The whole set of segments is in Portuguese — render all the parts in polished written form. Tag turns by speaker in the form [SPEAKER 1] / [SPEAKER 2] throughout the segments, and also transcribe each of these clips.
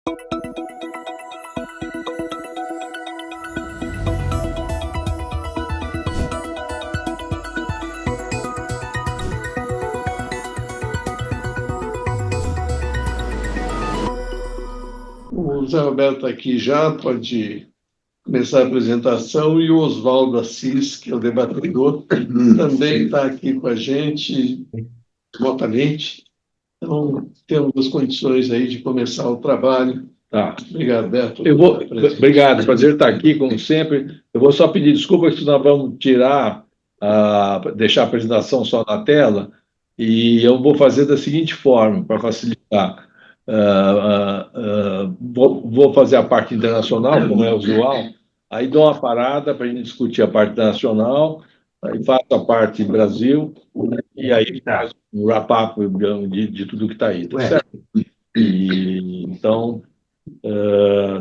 [SPEAKER 1] O Zé Roberto está aqui já, pode começar a apresentação, e o Oswaldo Assis, que é o debatedor, também está aqui com a gente remotamente. Então, temos as condições aí de começar o trabalho.
[SPEAKER 2] Tá.
[SPEAKER 1] Obrigado, Beto.
[SPEAKER 2] Obrigado, prazer estar aqui, como sempre. Eu vou só pedir desculpa se nós vamos deixar a apresentação só na tela, e eu vou fazer da seguinte forma, para facilitar. Vou fazer a parte internacional, como é usual, aí dou uma parada para a gente discutir a parte internacional, aí faço a parte Brasil, e aí faz um wrap-up de tudo que está aí, tá certo? Então,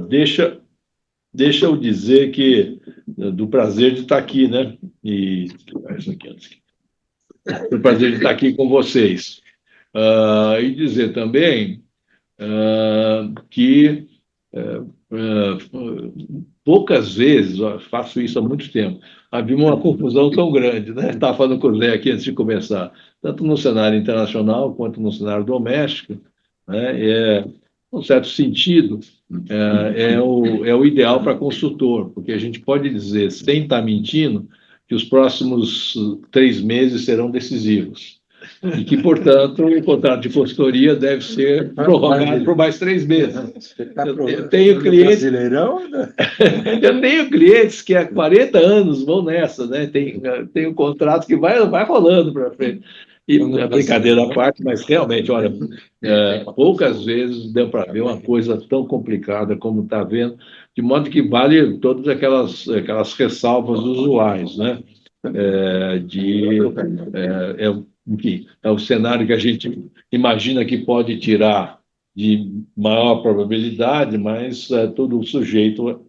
[SPEAKER 2] deixa eu dizer que do prazer de estar aqui, né? Do prazer de estar aqui com vocês. E dizer também que poucas vezes, faço isso há muito tempo, havia uma confusão tão grande, né? Estava falando com o Zé aqui antes de começar, tanto no cenário internacional quanto no cenário doméstico, né? Num certo sentido, é o ideal para consultor, porque a gente pode dizer, sem estar mentindo, que os próximos 3 meses serão decisivos. E que, portanto, o contrato de consultoria deve ser prorrogado por mais 3 meses. Eu tenho clientes, eu tenho clientes que há 40 anos vão nessa, né? Tem um contrato que vai rolando para frente. E a brincadeira à parte, mas realmente, olha, poucas vezes deu para ver uma coisa tão complicada como está vendo, de modo que vale todas aquelas ressalvas usuais, né? Enfim, é o cenário que a gente imagina que pode tirar de maior probabilidade, mas é tudo sujeito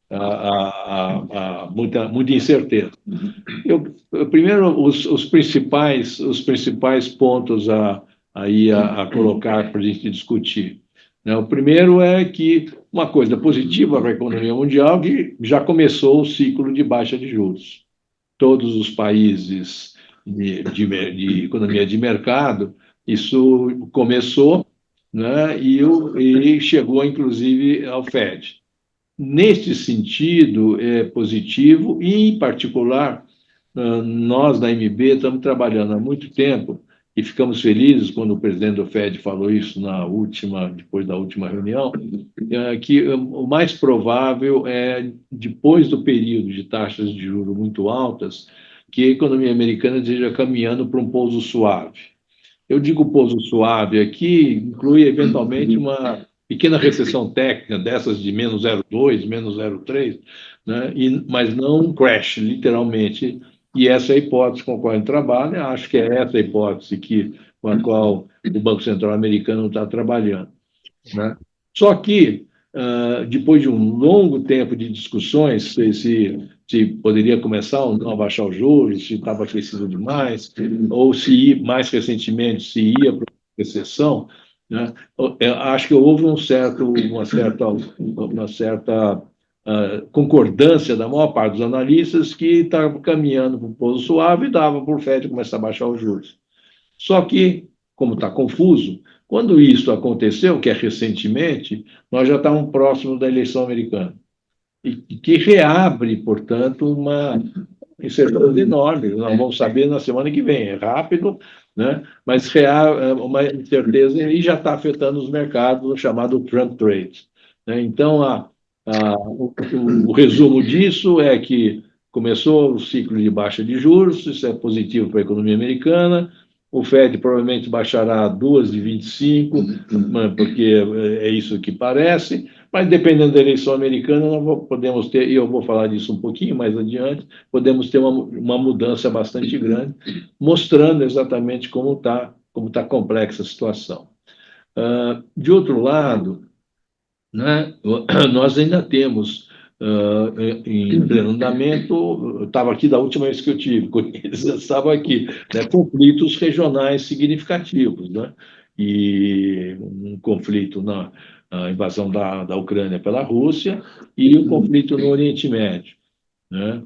[SPEAKER 2] a muita incerteza. Primeiro, os principais pontos a colocar para a gente discutir, né? O primeiro é que uma coisa positiva para a economia mundial, que já começou o ciclo de baixa de juros. Todos os países de economia de mercado, isso começou, né? E chegou, inclusive, ao FED. Neste sentido, é positivo, e, em particular, nós da MB estamos trabalhando há muito tempo e ficamos felizes quando o presidente do FED falou isso depois da última reunião, que o mais provável é, depois do período de taxas de juros muito altas, que a economia americana esteja caminhando para um pouso suave. Eu digo pouso suave aqui, inclui eventualmente uma pequena recessão técnica, dessas de menos 0,2, menos 0,3, né? Mas não um crash, literalmente. E essa é a hipótese com a qual a gente trabalha, acho que é essa a hipótese com a qual o Banco Central americano está trabalhando, né? Só que, depois de um longo tempo de discussões, se poderia começar ou não a baixar os juros, se estava aquecido demais, ou se, mais recentemente, se ia para uma recessão, né? Eu acho que houve uma certa concordância da maior parte dos analistas que estava caminhando para um pouso suave e dava para o FED começar a baixar os juros. Só que, como está confuso, quando isso aconteceu, que é recentemente, nós já estamos próximos da eleição americana, e que reabre, portanto, uma incerteza enorme. Nós vamos saber na semana que vem, é rápido, né? Mas reabre uma incerteza e já está afetando os mercados, o chamado Trump Trade, né? Então, o resumo disso é que começou o ciclo de baixa de juros, isso é positivo para a economia americana. O FED provavelmente baixará 2,25, porque é isso que parece, mas dependendo da eleição americana, nós podemos ter, e eu vou falar disso um pouquinho mais adiante, podemos ter uma mudança bastante grande, mostrando exatamente como tá complexa a situação. De outro lado, né, nós ainda temos em pleno andamento, eu estava aqui da última vez que eu tive, eles estavam aqui, né, conflitos regionais significativos, né? E um conflito a invasão da Ucrânia pela Rússia e o conflito no Oriente Médio, né?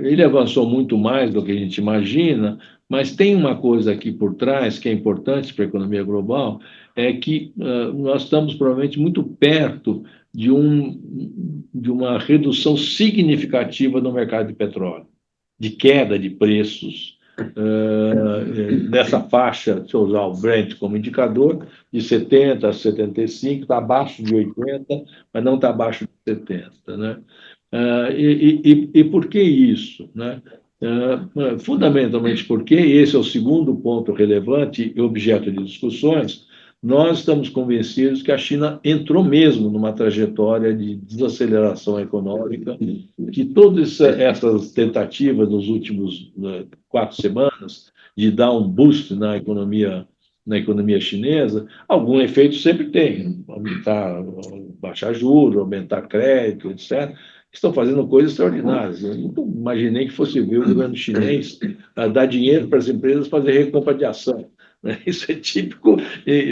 [SPEAKER 2] Ele avançou muito mais do que a gente imagina, mas tem uma coisa aqui por trás que é importante para a economia global, é que nós estamos provavelmente muito perto de uma redução significativa no mercado de petróleo, de queda de preços, nessa faixa, se eu usar o Brent como indicador, de 70 a 75, está abaixo de 80, mas não está abaixo de 70, né? E por que isso, né? Fundamentalmente porque esse é o segundo ponto relevante e objeto de discussões. Nós estamos convencidos que a China entrou mesmo numa trajetória de desaceleração econômica, que todas essas tentativas nos últimos 4 semanas de dar um boost na economia chinesa, algum efeito sempre tem, aumentar, baixar juros, aumentar crédito, etc. Estão fazendo coisas extraordinárias. Eu nunca imaginei que fosse ver o governo chinês dar dinheiro para as empresas fazer recompra de ação, né? Isso é típico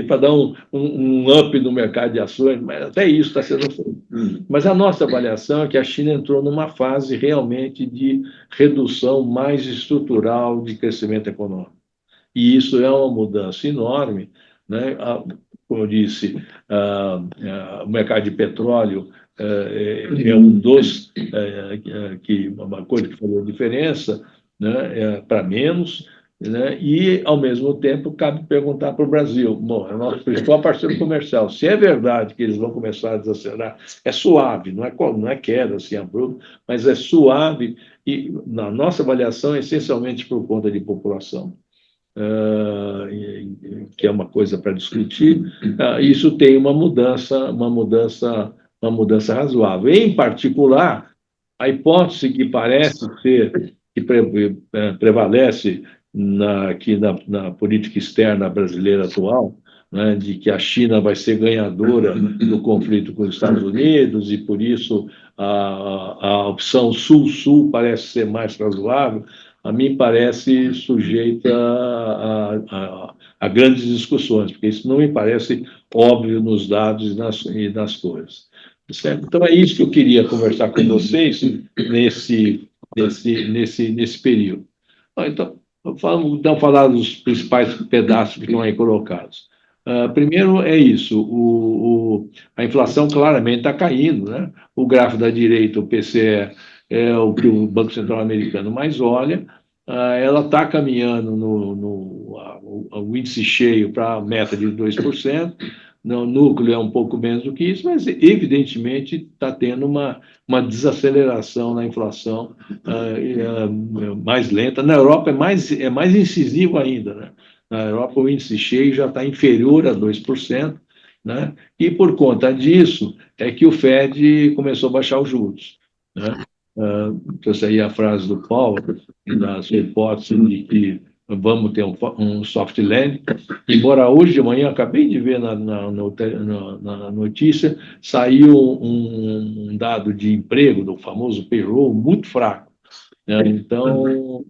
[SPEAKER 2] para dar um up no mercado de ações, mas até isso está sendo feito. Mas a nossa avaliação é que a China entrou numa fase realmente de redução mais estrutural de crescimento econômico. E isso é uma mudança enorme, né? Como eu disse, o mercado de petróleo é um dos uma coisa que faz a diferença, né? Para menos, né? E ao mesmo tempo cabe perguntar para o Brasil, bom, é o nosso principal parceiro comercial, se é verdade que eles vão começar a desacelerar, é suave, não é queda assim abrupta, mas é suave e na nossa avaliação é essencialmente por conta de população. Que é uma coisa para discutir, isso tem uma mudança razoável. Em particular, a hipótese que parece ser, que prevalece aqui na política externa brasileira atual, né, de que a China vai ser ganhadora do conflito com os Estados Unidos e, por isso, a opção Sul-Sul parece ser mais razoável, a mim parece sujeita a grandes discussões, porque isso não me parece óbvio nos dados e nas coisas. Certo? Então, é isso que eu queria conversar com vocês nesse período. Então, vamos falar dos principais pedaços que estão aí colocados. Primeiro é isso, a inflação claramente está caindo, né? O gráfico da direita, o PCE, é o que o Banco Central americano mais olha, ela está caminhando o índice cheio para a meta de 2%, no núcleo é um pouco menos do que isso, mas evidentemente está tendo uma desaceleração na inflação mais lenta. Na Europa é mais incisivo ainda, né? Na Europa o índice cheio já está inferior a 2%, né? E por conta disso é que o Fed começou a baixar os juros, né? Trouxe aí a frase do Paulo, da sua hipótese de que vamos ter um soft landing, embora hoje de manhã, acabei de ver na notícia, saiu um dado de emprego, do famoso payroll, muito fraco, né? Então,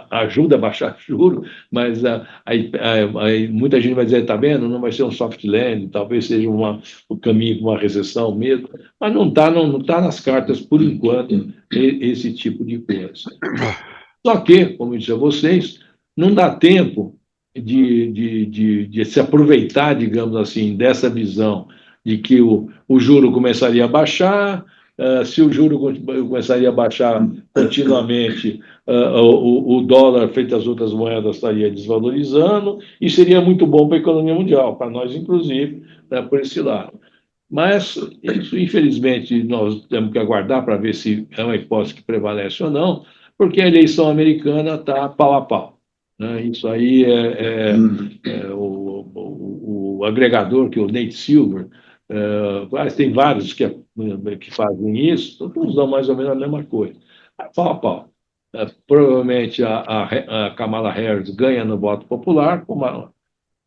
[SPEAKER 2] ajuda a baixar juros, mas aí muita gente vai dizer, está vendo, não vai ser um soft landing, talvez seja o caminho para uma recessão mesmo, mas não tá nas cartas, por enquanto, esse tipo de coisa. Só que, como eu disse a vocês, não dá tempo de se aproveitar, digamos assim, dessa visão de que o juro começaria a baixar, se o juro começaria a baixar continuamente, o dólar, frente às outras moedas, estaria desvalorizando, e seria muito bom para a economia mundial, para nós, inclusive, né, por esse lado. Mas, isso, infelizmente, nós temos que aguardar para ver se é uma hipótese que prevalece ou não, porque a eleição americana está pau a pau, né? Isso aí o agregador, que é o Nate Silver, tem vários que fazem isso, todos dão mais ou menos a mesma coisa. Pau a pau. Provavelmente a Kamala Harris ganha no voto popular, como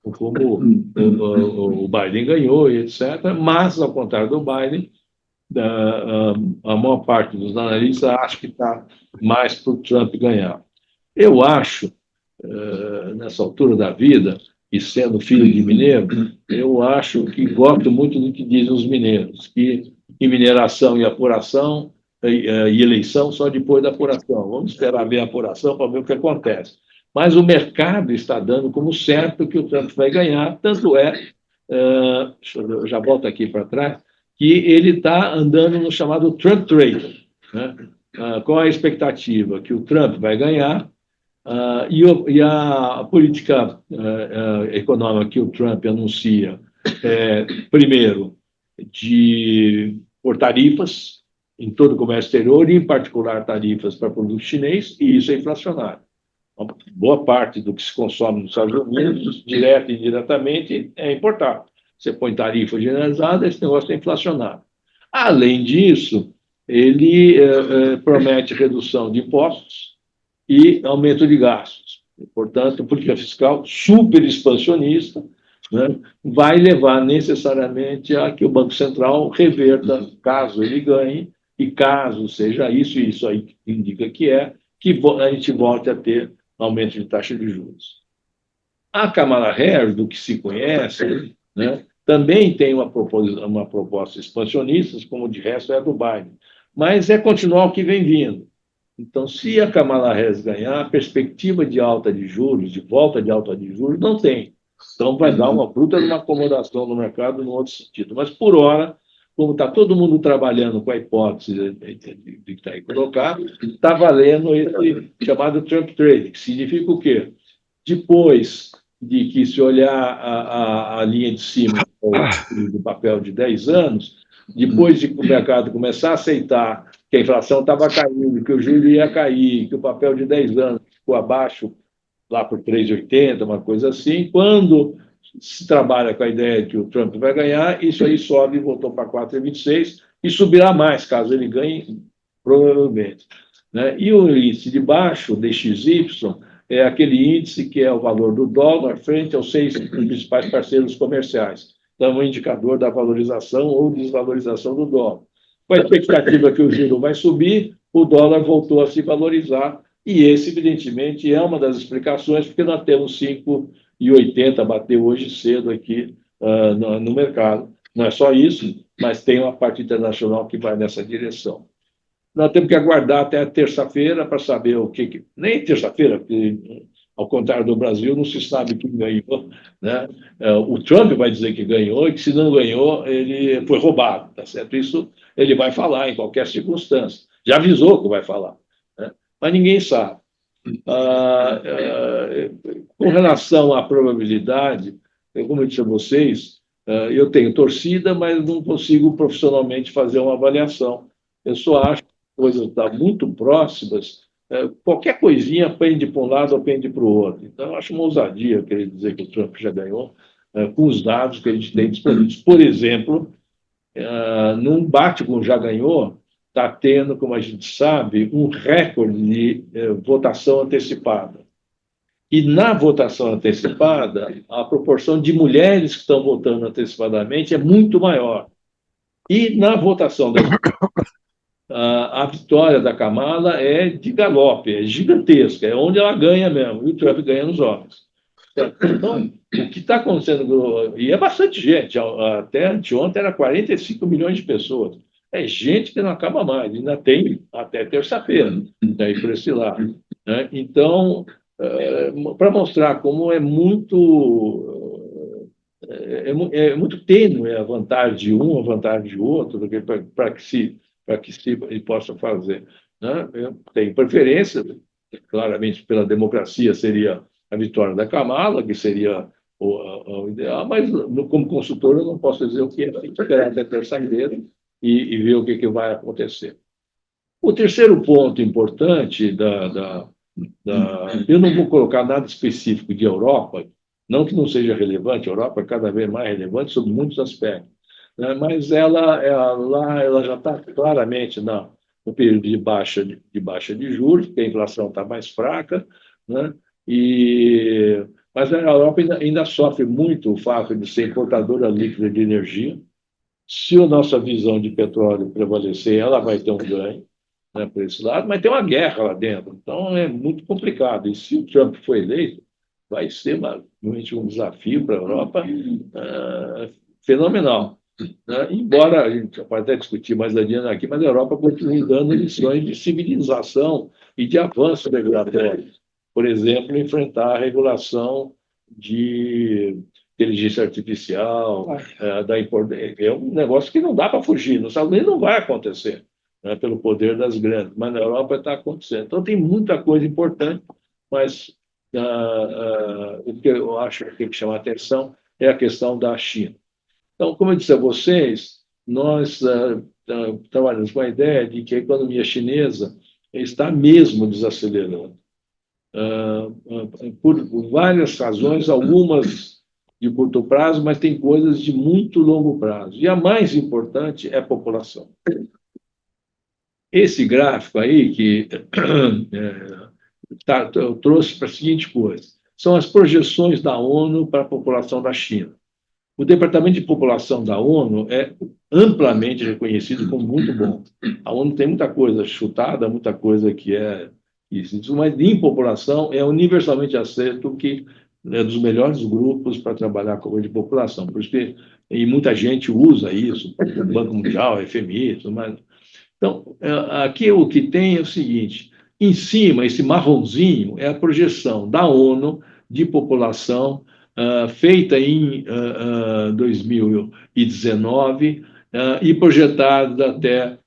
[SPEAKER 2] o Biden ganhou, etc. Mas, ao contrário do Biden, a maior parte dos analistas acha que está mais para o Trump ganhar. Eu acho, nessa altura da vida, e sendo filho de mineiro, eu acho que gosto muito do que dizem os mineiros, que mineração e apuração e eleição só depois da apuração. Vamos esperar ver a apuração para ver o que acontece. Mas o mercado está dando como certo que o Trump vai ganhar, tanto é, eu já volto aqui para trás, que ele está andando no chamado Trump Trade, né? Qual a expectativa? Que o Trump vai ganhar, e a política econômica que o Trump anuncia, primeiro, por tarifas em todo o comércio exterior, e em particular tarifas para produto chinês, e isso é inflacionário. Uma boa parte do que se consome nos Estados Unidos, direto e indiretamente, é importado. Você põe tarifa generalizada, esse negócio é inflacionário. Além disso, ele promete redução de impostos e aumento de gastos. Portanto, política fiscal super expansionista, né, vai levar necessariamente a que o Banco Central reverta, caso ele ganhe, e caso seja isso, e isso aí indica que a gente volte a ter aumento de taxa de juros. A Kamala Harris, do que se conhece, né, também tem uma proposta expansionista, como de resto é a do Biden, mas é continuar o que vem vindo. Então, se a Kamala Harris ganhar, a perspectiva de alta de juros, de volta de alta de juros, não tem. Então, vai dar uma bruta de uma acomodação no mercado no outro sentido. Mas, por hora, como está todo mundo trabalhando com a hipótese de que está aí colocado, está valendo esse chamado Trump Trade, que significa o quê? Depois de que se olhar a linha de cima do papel de 10 anos, depois de que o mercado começar a aceitar que a inflação estava caindo, que o juro ia cair, que o papel de 10 anos ficou abaixo, lá por 3,80, uma coisa assim, quando se trabalha com a ideia de que o Trump vai ganhar, isso aí sobe e voltou para 4,26 e subirá mais, caso ele ganhe, provavelmente. Né? E o índice de baixo, DXY, é aquele índice que é o valor do dólar frente aos 6 principais parceiros comerciais. Então, é um indicador da valorização ou desvalorização do dólar. Com a expectativa que o juro vai subir, o dólar voltou a se valorizar, e esse, evidentemente, é uma das explicações, porque nós temos 5,80, bateu hoje cedo aqui no mercado. Não é só isso, mas tem uma parte internacional que vai nessa direção. Nós temos que aguardar até terça-feira para saber o que. Nem terça-feira, porque, ao contrário do Brasil, não se sabe quem ganhou. Né? O Trump vai dizer que ganhou e que, se não ganhou, ele foi roubado. Tá certo? Isso ele vai falar em qualquer circunstância. Já avisou que vai falar. Né? Mas ninguém sabe. Com relação à probabilidade, como eu disse a vocês, eu tenho torcida, mas não consigo profissionalmente fazer uma avaliação. Eu só acho coisas estão muito próximas, qualquer coisinha pende para um lado ou pende para o outro. Então, eu acho uma ousadia querer dizer que o Trump já ganhou, com os dados que a gente tem disponíveis. Por exemplo, num bate com já ganhou, está tendo, como a gente sabe, um recorde de votação antecipada. E na votação antecipada, a proporção de mulheres que estão votando antecipadamente é muito maior. E na votação das a vitória da Kamala é de galope, é gigantesca, é onde ela ganha mesmo, e o Trump ganha nos homens. Então, o que está acontecendo, e é bastante gente, até anteontem era 45 milhões de pessoas, é gente que não acaba mais, ainda tem até terça-feira, aí por esse lado. Né? Então, para mostrar como é muito tênue a vantagem de um, a vantagem de outro, para que se possa fazer. Né? Eu tenho preferência, claramente, pela democracia, seria a vitória da Kamala, que seria o ideal, mas, como consultor, eu não posso dizer o que é. Tem que esperar até terça-feira e ver o que vai acontecer. O terceiro ponto importante eu não vou colocar nada específico de Europa, não que não seja relevante, a Europa é cada vez mais relevante sob muitos aspectos, né? Mas ela já está claramente no período de baixa de juros, porque a inflação está mais fraca, né? Mas a Europa ainda sofre muito o fato de ser importadora líquida de energia. Se a nossa visão de petróleo prevalecer, ela vai ter um ganho, né, por esse lado, mas tem uma guerra lá dentro, então é muito complicado. E se o Trump for eleito, vai ser realmente um desafio para a Europa fenomenal. Né? Embora a gente pode até discutir mais adiante aqui, mas a Europa continua dando lições de civilização e de avanço regulatório. Por exemplo, enfrentar a regulação de inteligência artificial, é um negócio que não dá para fugir. Nos Estados Unidos não vai acontecer, né, pelo poder das grandes, mas na Europa está acontecendo. Então, tem muita coisa importante, mas o que eu acho que tem que chamar a atenção é a questão da China. Então, como eu disse a vocês, nós trabalhamos com a ideia de que a economia chinesa está mesmo desacelerando, por várias razões, algumas de curto prazo, mas tem coisas de muito longo prazo. E a mais importante é a população. Esse gráfico aí que eu trouxe para a seguinte coisa: são as projeções da ONU para a população da China. O Departamento de População da ONU é amplamente reconhecido como muito bom. A ONU tem muita coisa chutada, muita coisa que é isso, mas em população é universalmente aceito que é dos melhores grupos para trabalhar com a de população. Por isso que e muita gente usa isso, o Banco Mundial, FMI, tudo mais. Então, aqui o que tem é o seguinte: em cima, esse marronzinho é a projeção da ONU de população feita em 2019 e projetada até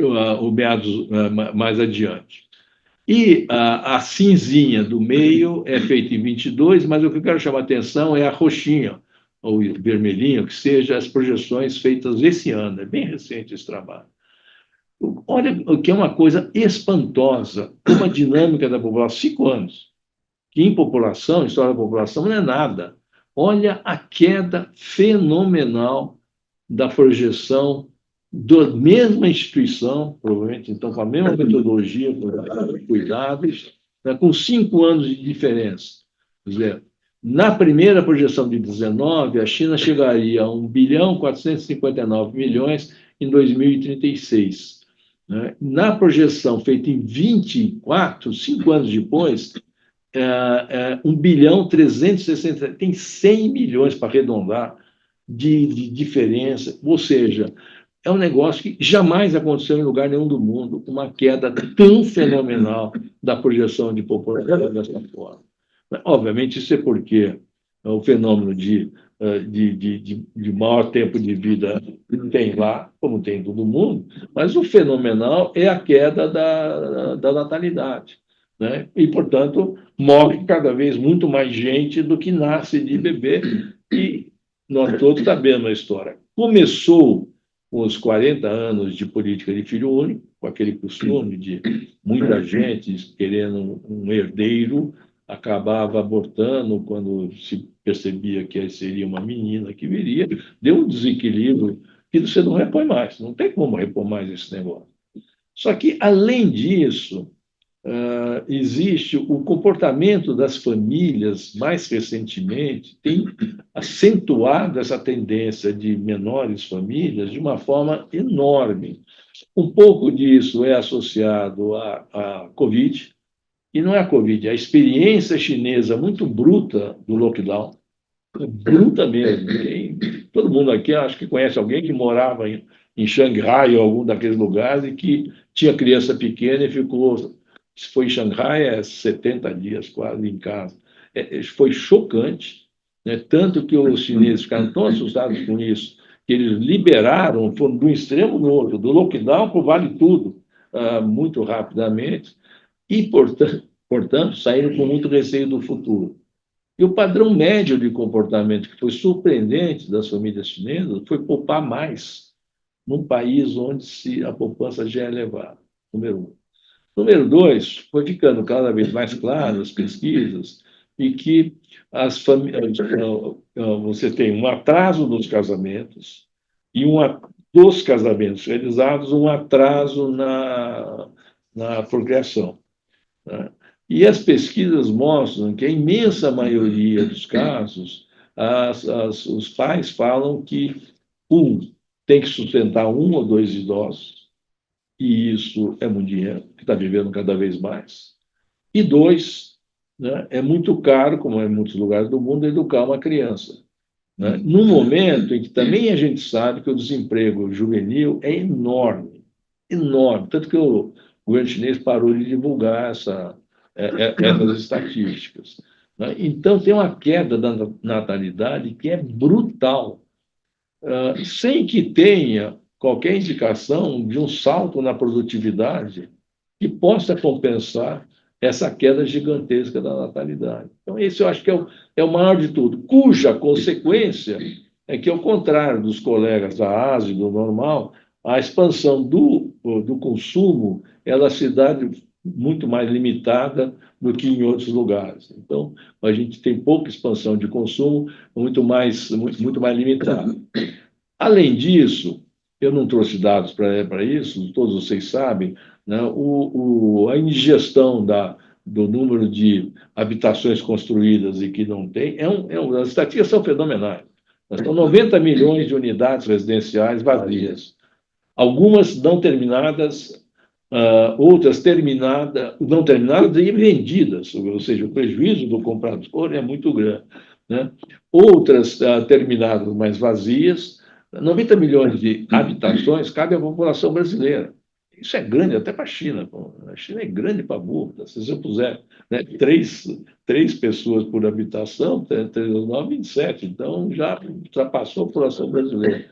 [SPEAKER 2] o meados mais adiante. E a cinzinha do meio é feita em 22, mas o que eu quero chamar a atenção é a roxinha, ou vermelhinho, que seja as projeções feitas esse ano. É bem recente esse trabalho. Olha o que é uma coisa espantosa, uma dinâmica da população, 5 anos, que em população, história da população, não é nada. Olha a queda fenomenal da projeção da mesma instituição, provavelmente, então, com a mesma metodologia, com cuidados, né, com 5 anos de diferença. Quer dizer, na primeira projeção de 19, a China chegaria a 1.459 bilhões em 2036. Né? Na projeção feita em 24, 5 anos depois, 1.360 bilhões, tem 100 milhões para arredondar de diferença, ou seja, é um negócio que jamais aconteceu em lugar nenhum do mundo, uma queda tão fenomenal da projeção de população dessa forma. Obviamente, isso é porque o fenômeno de maior tempo de vida tem lá, como tem em todo mundo, mas o fenomenal é a queda da natalidade. Né? E, portanto, morre cada vez muito mais gente do que nasce de bebê, e nós todos sabemos a história. Começou com os 40 anos de política de filho único, com aquele costume de muita gente querendo um herdeiro, acabava abortando quando se percebia que seria uma menina que viria, deu um desequilíbrio que você não repõe mais, não tem como repor mais esse negócio. Só que, além disso, existe o comportamento das famílias, mais recentemente, tem acentuado essa tendência de menores famílias de uma forma enorme. Um pouco disso é associado à Covid, e não é a Covid, é a experiência chinesa muito bruta do lockdown, bruta mesmo. Todo mundo aqui acho que conhece alguém que morava em Xangai ou algum daqueles lugares e que tinha criança pequena e ficou, se foi em Xangai, 70 dias quase em casa. Foi chocante, né? Tanto que os chineses ficaram tão assustados com isso, que eles liberaram, foram de um extremo no outro, do lockdown para o vale tudo, muito rapidamente, e, portanto, saíram com muito receio do futuro. E o padrão médio de comportamento, que foi surpreendente das famílias chinesas, foi poupar mais num país onde a poupança já é elevada, número 1. Número 2, foi ficando cada vez mais claro as pesquisas, e que as famílias, você tem um atraso nos casamentos e dos casamentos realizados, um atraso na procriação. Né? E as pesquisas mostram que a imensa maioria dos casos, os pais falam que, tem que sustentar 1 ou 2 idosos, e isso é muito dinheiro, que está vivendo cada vez mais. E 2, né, é muito caro, como é em muitos lugares do mundo, educar uma criança. Né? No momento em que também a gente sabe que o desemprego juvenil é enorme, enorme, tanto que o governo chinês parou de divulgar essas estatísticas. Né? Então, tem uma queda da natalidade que é brutal, sem que tenha qualquer indicação de um salto na produtividade que possa compensar essa queda gigantesca da natalidade. Então, esse eu acho que é o maior de tudo, cuja consequência é que, ao contrário dos colegas da Ásia, do normal, a expansão do consumo ela se dá muito mais limitada do que em outros lugares. Então, a gente tem pouca expansão de consumo, muito mais limitada. Além disso, eu não trouxe dados para isso, todos vocês sabem, né, a indigestão do número de habitações construídas e que não tem, as estatísticas são fenomenais. São 90 milhões de unidades residenciais vazias, algumas não terminadas, outras não terminadas e vendidas, ou seja, o prejuízo do comprador é muito grande. Né? Outras terminadas, mas vazias. 90 milhões de habitações cabe à população brasileira. Isso é grande até para a China. Pô. A China é grande para burro. Se você puser, né, três pessoas por habitação, 9, 27. Então, já ultrapassou a população brasileira.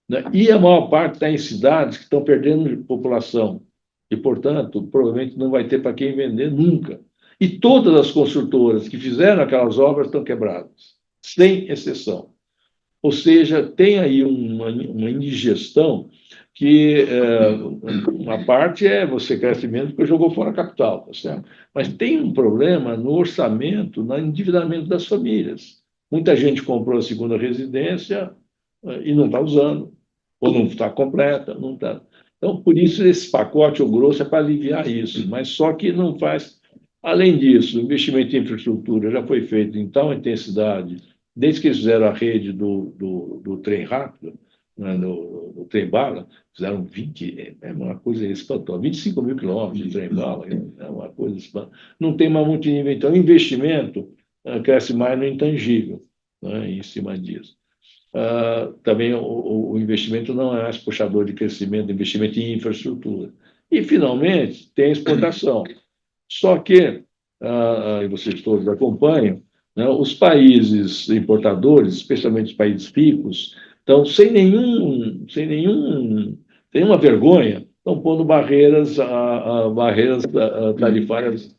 [SPEAKER 2] Né? E a maior parte está em cidades que estão perdendo população. E, portanto, provavelmente não vai ter para quem vender nunca. E todas as construtoras que fizeram aquelas obras estão quebradas, sem exceção. Ou seja, tem aí uma indigestão que uma parte é você cresce menos porque jogou fora a capital, tá certo? Mas tem um problema no orçamento, no endividamento das famílias. Muita gente comprou a segunda residência e não está usando, ou não está completa, não está. Então, por isso, esse pacote, o grosso, é para aliviar isso, mas só que não faz. Além disso, o investimento em infraestrutura já foi feito em tal intensidade, desde que eles fizeram a rede do trem rápido, né, do trem-bala, fizeram 20, é uma coisa espantosa, 25 mil quilômetros de trem-bala, é uma coisa espantosa. Não tem mais muito investimento. Então, o investimento cresce mais no intangível, né, em cima disso. Também o investimento não é mais puxador de crescimento, investimento em infraestrutura. E, finalmente, tem a exportação. Só que, e vocês todos acompanham, né, os países importadores, especialmente os países ricos, estão sem nenhuma vergonha, estão pondo barreiras tarifárias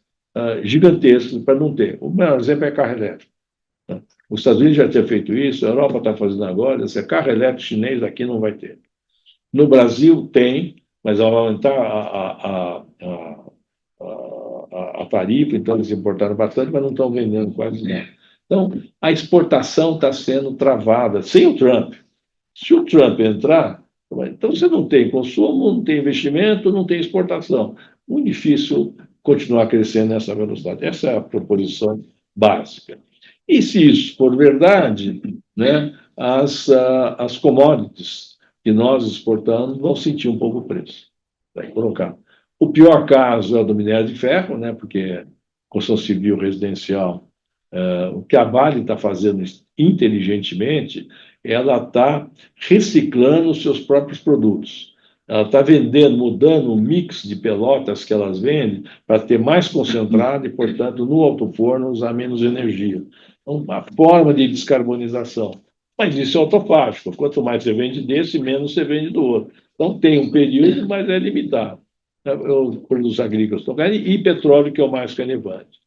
[SPEAKER 2] gigantescas para não ter. O melhor exemplo é carro elétrico. Né? Os Estados Unidos já tinha feito isso, a Europa está fazendo agora, esse carro elétrico chinês aqui não vai ter. No Brasil tem, mas vai aumentar a tarifa, então eles importaram bastante, mas não estão vendendo quase nada. Então, a exportação está sendo travada, sem o Trump. Se o Trump entrar, então você não tem consumo, não tem investimento, não tem exportação. Muito difícil continuar crescendo nessa velocidade. Essa é a proposição básica. E se isso for verdade, né, as commodities que nós exportamos vão sentir um pouco o preço. Vai colocar. O pior caso é o do minério de ferro, né, porque construção civil residencial, o que a Vale está fazendo inteligentemente, ela está reciclando os seus próprios produtos. Ela está vendendo, mudando o mix de pelotas que elas vendem para ter mais concentrado e, portanto, no alto-forno usar menos energia. Então, uma forma de descarbonização. Mas isso é autofágico. Quanto mais você vende desse, menos você vende do outro. Então, tem um período, mas é limitado. Os produtos agrícolas estão caindo e petróleo, que é o mais canivante.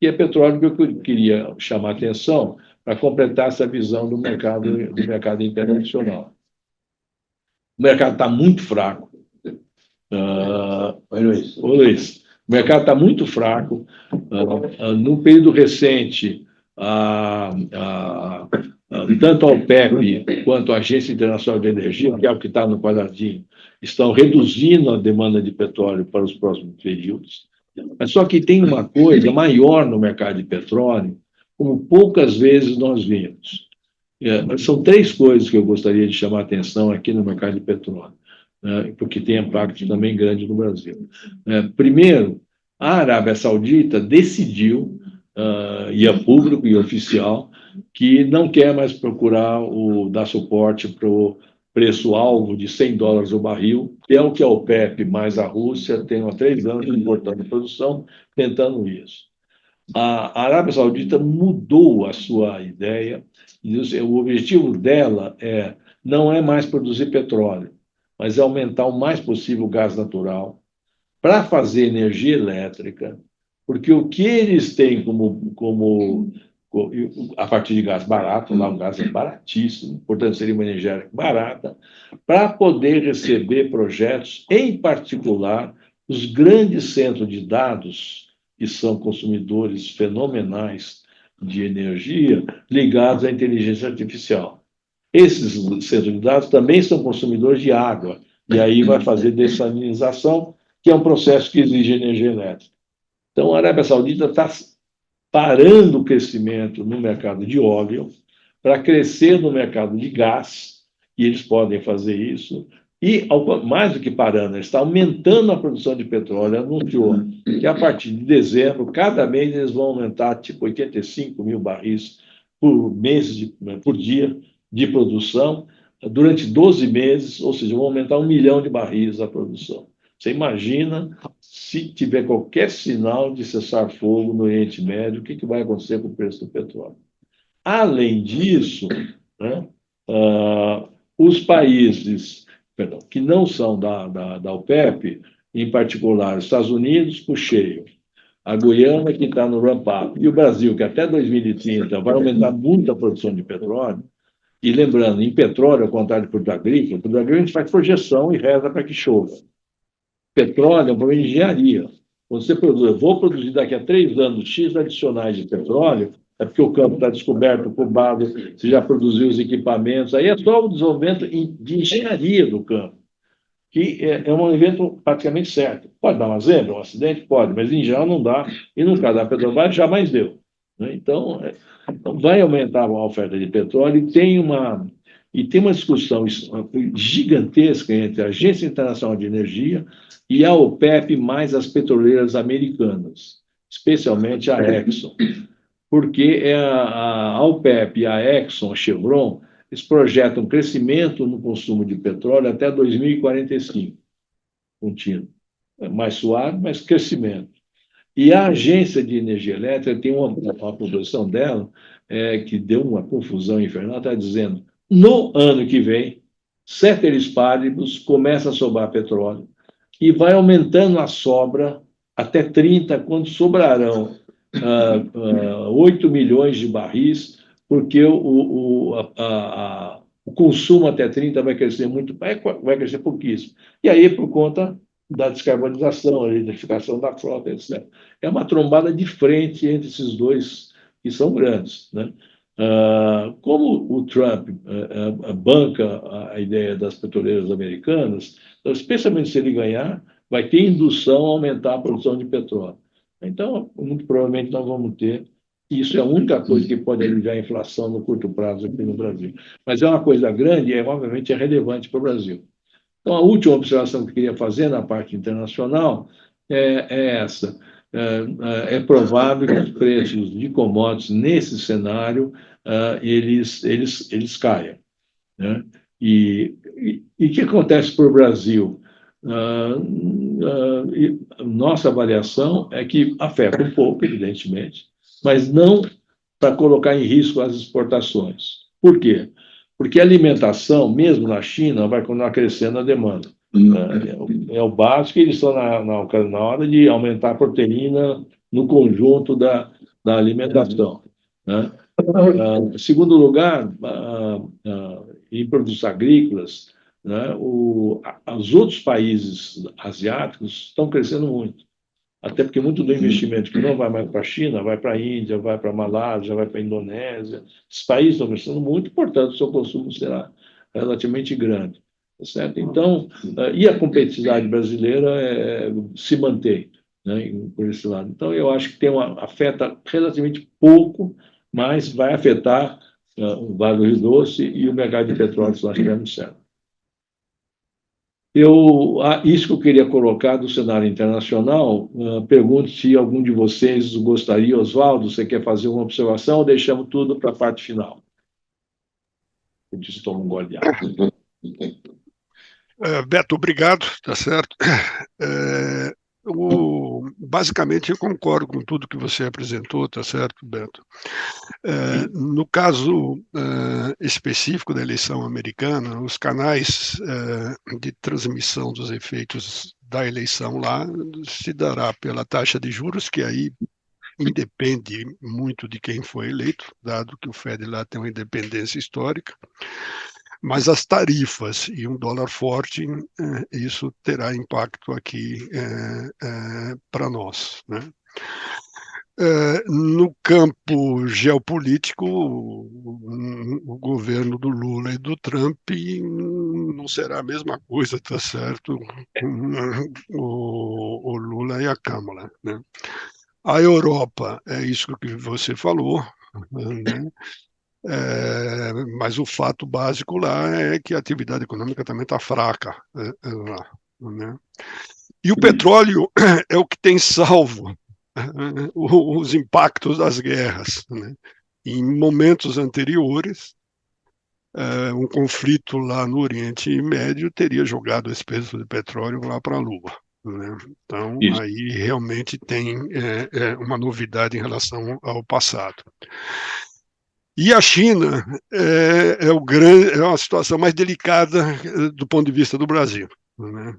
[SPEAKER 2] E é petróleo que eu queria chamar a atenção para completar essa visão do mercado internacional. O mercado está muito fraco. Luiz, o mercado está muito fraco. No período recente, tanto a OPEP quanto a Agência Internacional de Energia, que é o que está no quadradinho, estão reduzindo a demanda de petróleo para os próximos períodos. Mas só que tem uma coisa maior no mercado de petróleo, como poucas vezes nós vimos. São três coisas que eu gostaria de chamar a atenção aqui no mercado de petróleo, né, porque tem impacto também grande no Brasil. Primeiro, a Arábia Saudita decidiu e é público e oficial, que não quer mais procurar dar suporte para o preço-alvo de US$ 100 o barril, que é o que a OPEP mais a Rússia tem há 3 anos importando produção, tentando isso. A Arábia Saudita mudou a sua ideia, e o objetivo dela não é mais produzir petróleo, mas é aumentar o mais possível o gás natural para fazer energia elétrica, porque o que eles têm a partir de gás barato, lá o gás é baratíssimo, portanto seria uma energia barata, para poder receber projetos, em particular, os grandes centros de dados, que são consumidores fenomenais de energia, ligados à inteligência artificial. Esses centros de dados também são consumidores de água, e aí vai fazer dessalinização, que é um processo que exige energia elétrica. Então, a Arábia Saudita está parando o crescimento no mercado de óleo para crescer no mercado de gás, e eles podem fazer isso. E, mais do que parando, está aumentando a produção de petróleo. Anunciou que, a partir de dezembro, cada mês eles vão aumentar tipo 85 mil barris por dia de produção, durante 12 meses, ou seja, vão aumentar 1 milhão de barris a produção. Você imagina se tiver qualquer sinal de cessar fogo no Oriente Médio, o que vai acontecer com o preço do petróleo? Além disso, né, os países que não são da OPEP, em particular os Estados Unidos, por cheio, a Guiana, que está no ramp-up, e o Brasil, que até 2030 vai aumentar muito a produção de petróleo. E lembrando, em petróleo, ao contrário do produto agrícola, a gente faz projeção e reza para que chova. Petróleo é uma engenharia. Quando você produz, eu vou produzir daqui a 3 anos X adicionais de petróleo, é porque o campo está descoberto, cubado, você já produziu os equipamentos, aí é só o desenvolvimento de engenharia do campo, que é um evento praticamente certo. Pode dar uma zebra, um acidente? Pode, mas em geral não dá, e no caso da Petrobras jamais deu. Né? Então, vai aumentar a oferta de petróleo e tem uma discussão gigantesca entre a Agência Internacional de Energia e a OPEP mais as petroleiras americanas, especialmente a Exxon, porque a OPEP e a Exxon, a Chevron, eles projetam crescimento no consumo de petróleo até 2045, contínuo. É mais suave, mas crescimento. E a Agência de Energia Elétrica tem uma proposição dela, que deu uma confusão infernal, está dizendo, no ano que vem, ceteris paribus, começa a sobrar petróleo e vai aumentando a sobra até 30, quando sobrarão 8 milhões de barris, porque o consumo até 30 vai crescer muito, vai crescer pouquíssimo. E aí, por conta da descarbonização, a eletrificação da frota, etc. É uma trombada de frente entre esses dois, que são grandes. Né? Como o Trump banca a ideia das petroleiras americanas, especialmente se ele ganhar, vai ter indução a aumentar a produção de petróleo. Então, muito provavelmente nós vamos ter. Isso é a única coisa que pode aliviar a inflação no curto prazo aqui no Brasil. Mas é uma coisa grande e, obviamente, é relevante para o Brasil. Então, a última observação que eu queria fazer na parte internacional é essa. É provável que os preços de commodities, nesse cenário, eles caiam. Né? E o que acontece para o Brasil? Nossa avaliação é que afeta um pouco, evidentemente, mas não para colocar em risco as exportações. Por quê? Porque a alimentação, mesmo na China, vai continuar crescendo a demanda. É o básico, eles estão na hora de aumentar a proteína no conjunto da alimentação. Né? Em segundo lugar, em produtos agrícolas, né, os outros países asiáticos estão crescendo muito. Até porque muito do investimento que não vai mais para a China, vai para a Índia, vai para a Malásia, vai para a Indonésia. Esses países estão crescendo muito, portanto, o seu consumo será relativamente grande. Tá certo? Então, e a competitividade brasileira se mantém, né, por esse lado. Então, eu acho que afeta relativamente pouco, mas vai afetar o Vale do Rio Doce e o mercado de petróleo, se nós estivermos certos. Isso que eu queria colocar do cenário internacional, pergunto se algum de vocês gostaria, Oswaldo, você quer fazer uma observação ou deixamos tudo para a parte final? Eu disse, toma um gole de água.
[SPEAKER 3] Beto, obrigado, tá certo. Basicamente, eu concordo com tudo que você apresentou, tá certo, Beto? No caso específico da eleição americana, os canais de transmissão dos efeitos da eleição lá se dará pela taxa de juros, que aí independe muito de quem foi eleito, dado que o Fed lá tem uma independência histórica. Mas as tarifas e um dólar forte, isso terá impacto aqui para nós, né? No campo geopolítico, o governo do Lula e do Trump não será a mesma coisa, tá certo? O Lula e a Câmara, né? A Europa, é isso que você falou, né? Mas o fato básico lá é que a atividade econômica também está fraca lá, né? E o petróleo é o que tem salvo os impactos das guerras, né? Em momentos anteriores, um conflito lá no Oriente Médio teria jogado esse peso de petróleo lá para a Lua, né? Então, aí realmente tem uma novidade em relação ao passado. E a China é uma situação mais delicada do ponto de vista do Brasil, né?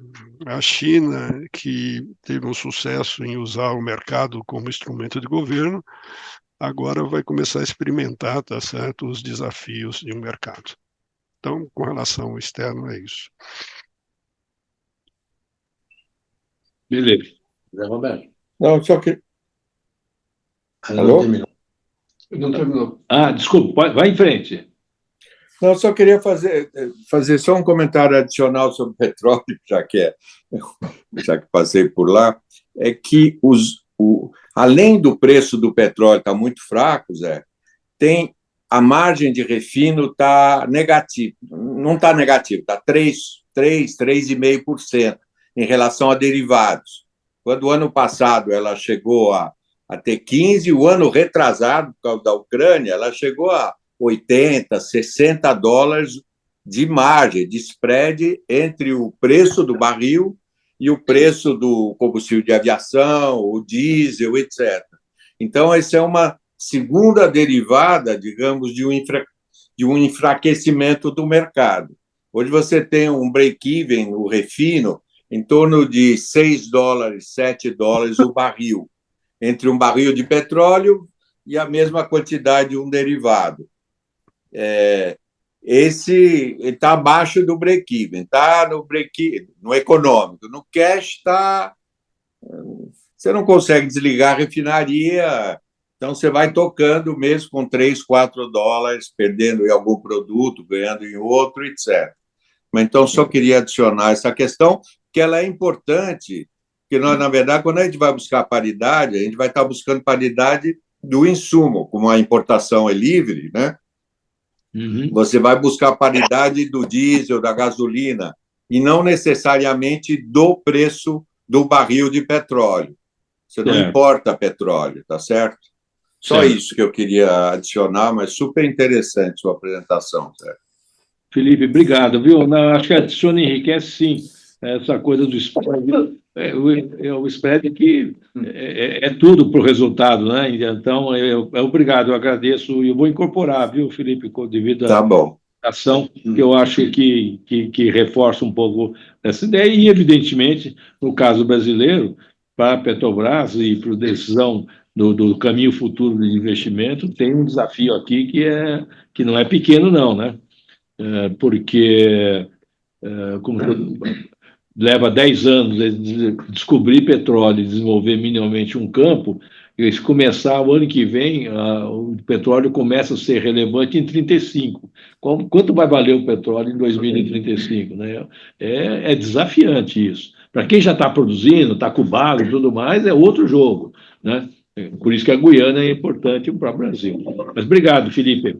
[SPEAKER 3] A China, que teve um sucesso em usar o mercado como instrumento de governo, agora vai começar a experimentar, tá certo, os desafios de um mercado. Então, com relação ao externo, é isso.
[SPEAKER 2] Beleza. Zé Roberto.
[SPEAKER 4] Não, só que...
[SPEAKER 1] Alô? Não terminou.
[SPEAKER 4] Desculpa,
[SPEAKER 2] vai em frente.
[SPEAKER 4] Não, só queria fazer só um comentário adicional sobre petróleo, já que passei por lá, é que além do preço do petróleo estar muito fraco, Zé, tem a margem de refino está negativa, não está negativa, está 3,5% em relação a derivados. Quando o ano passado ela chegou a ter 15, o ano retrasado, por causa da Ucrânia, ela chegou a 80, 60 dólares de margem, de spread entre o preço do barril e o preço do combustível de aviação, o diesel, etc. Então, essa é uma segunda derivada, digamos, de um enfraquecimento do mercado. Hoje você tem um break-even, o refino, em torno de 6 dólares, 7 dólares o barril, entre um barril de petróleo e a mesma quantidade de um derivado. Esse está abaixo do break-even, está no econômico. No cash está... Você não consegue desligar a refinaria, então você vai tocando mesmo com 3, 4 dólares, perdendo em algum produto, ganhando em outro, etc. Mas então só queria adicionar essa questão, que ela é importante, porque nós, na verdade, quando a gente vai buscar paridade, a gente vai estar buscando paridade do insumo, como a importação é livre, né? Uhum. Você vai buscar paridade do diesel, da gasolina, e não necessariamente do preço do barril de petróleo. Você não importa petróleo, tá certo? Só isso que eu queria adicionar, mas super interessante sua apresentação, certo?
[SPEAKER 2] Felipe, obrigado, viu? Acho que adiciona enriquece, sim, essa coisa do spread. O spread que é tudo para o resultado, né? Então, obrigado, eu agradeço e eu vou incorporar, viu, Felipe, devido à ação, que eu acho que reforça um pouco essa ideia e, evidentemente, no caso brasileiro, para a Petrobras e para a decisão do caminho futuro de investimento, tem um desafio aqui que não é pequeno, não, né? Porque como leva 10 anos descobrir petróleo e desenvolver minimamente um campo, e se começar o ano que vem, o petróleo começa a ser relevante em 35. Quanto vai valer o petróleo em 2035? Né? É desafiante isso. Para quem já está produzindo, está com bala e tudo mais, é outro jogo, né? Por isso que a Guiana é importante para o Brasil. Mas obrigado, Felipe.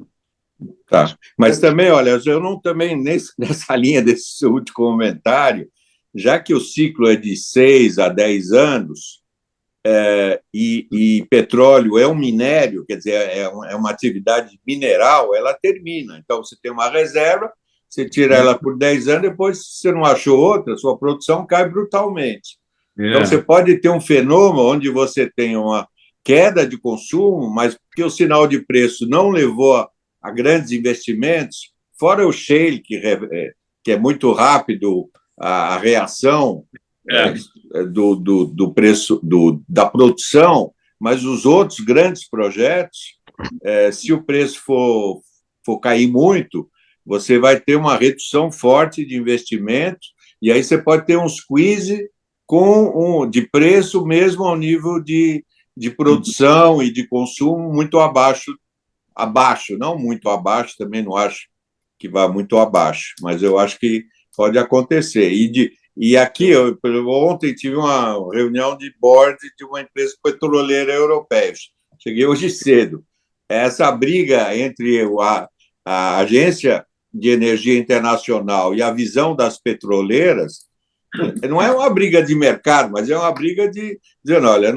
[SPEAKER 4] Tá. Mas também, olha, eu não também nessa linha desse seu último comentário, já que o ciclo é de 6 a 10 anos, e petróleo é um minério, quer dizer, é uma atividade mineral, ela termina. Então, você tem uma reserva, você tira ela por 10 anos, depois, se você não achou outra, sua produção cai brutalmente. Então, você pode ter um fenômeno onde você tem uma queda de consumo, mas porque o sinal de preço não levou a grandes investimentos, fora o shale, que é muito rápido a reação do preço da produção, mas os outros grandes projetos, se o preço for cair muito, você vai ter uma redução forte de investimento, e aí você pode ter um squeeze de preço mesmo ao nível de produção e de consumo muito abaixo, não muito abaixo, também não acho que vá muito abaixo, mas eu acho que pode acontecer. E aqui, ontem tive uma reunião de board de uma empresa petroleira europeia. Cheguei hoje cedo. Essa briga entre a Agência de Energia Internacional e a visão das petroleiras não é uma briga de mercado, mas é uma briga dizendo, olha,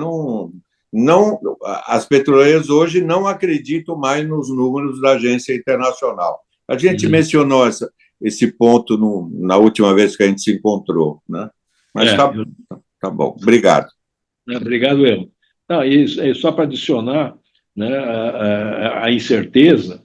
[SPEAKER 4] as petroleiras hoje não acreditam mais nos números da Agência Internacional. A gente mencionou esse ponto na última vez que a gente se encontrou, né? Mas tá bom, obrigado.
[SPEAKER 2] Obrigado, eu. Não, e só para adicionar, né, a incerteza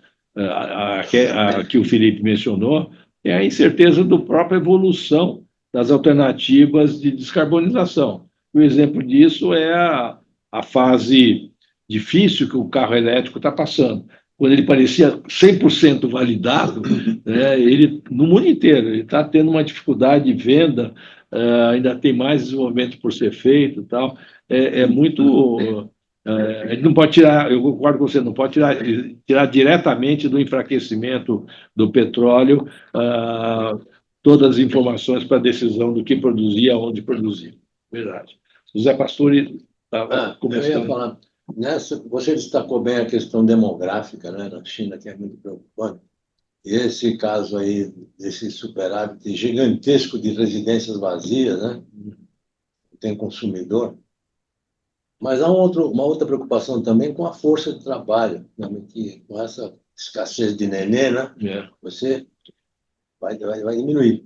[SPEAKER 2] que o Felipe mencionou, é a incerteza da própria evolução das alternativas de descarbonização. O exemplo disso é a fase difícil que o carro elétrico está passando. Quando ele parecia 100% validado, né, ele, no mundo inteiro, ele está tendo uma dificuldade de venda, ainda tem mais desenvolvimento por ser feito e tal. Muito... a gente não pode tirar, eu concordo com você, não pode tirar diretamente do enfraquecimento do petróleo todas as informações para a decisão do que produzir, aonde produzir. Verdade. José Pastore estava começando.
[SPEAKER 5] Eu ia falar, você destacou bem a questão demográfica, né, na China, que é muito preocupante. E esse caso aí, desse superávit gigantesco de residências vazias, né? Tem consumidor. Mas há uma outra preocupação também com a força de trabalho, né? Que com essa escassez de nenê, né? Você vai diminuir.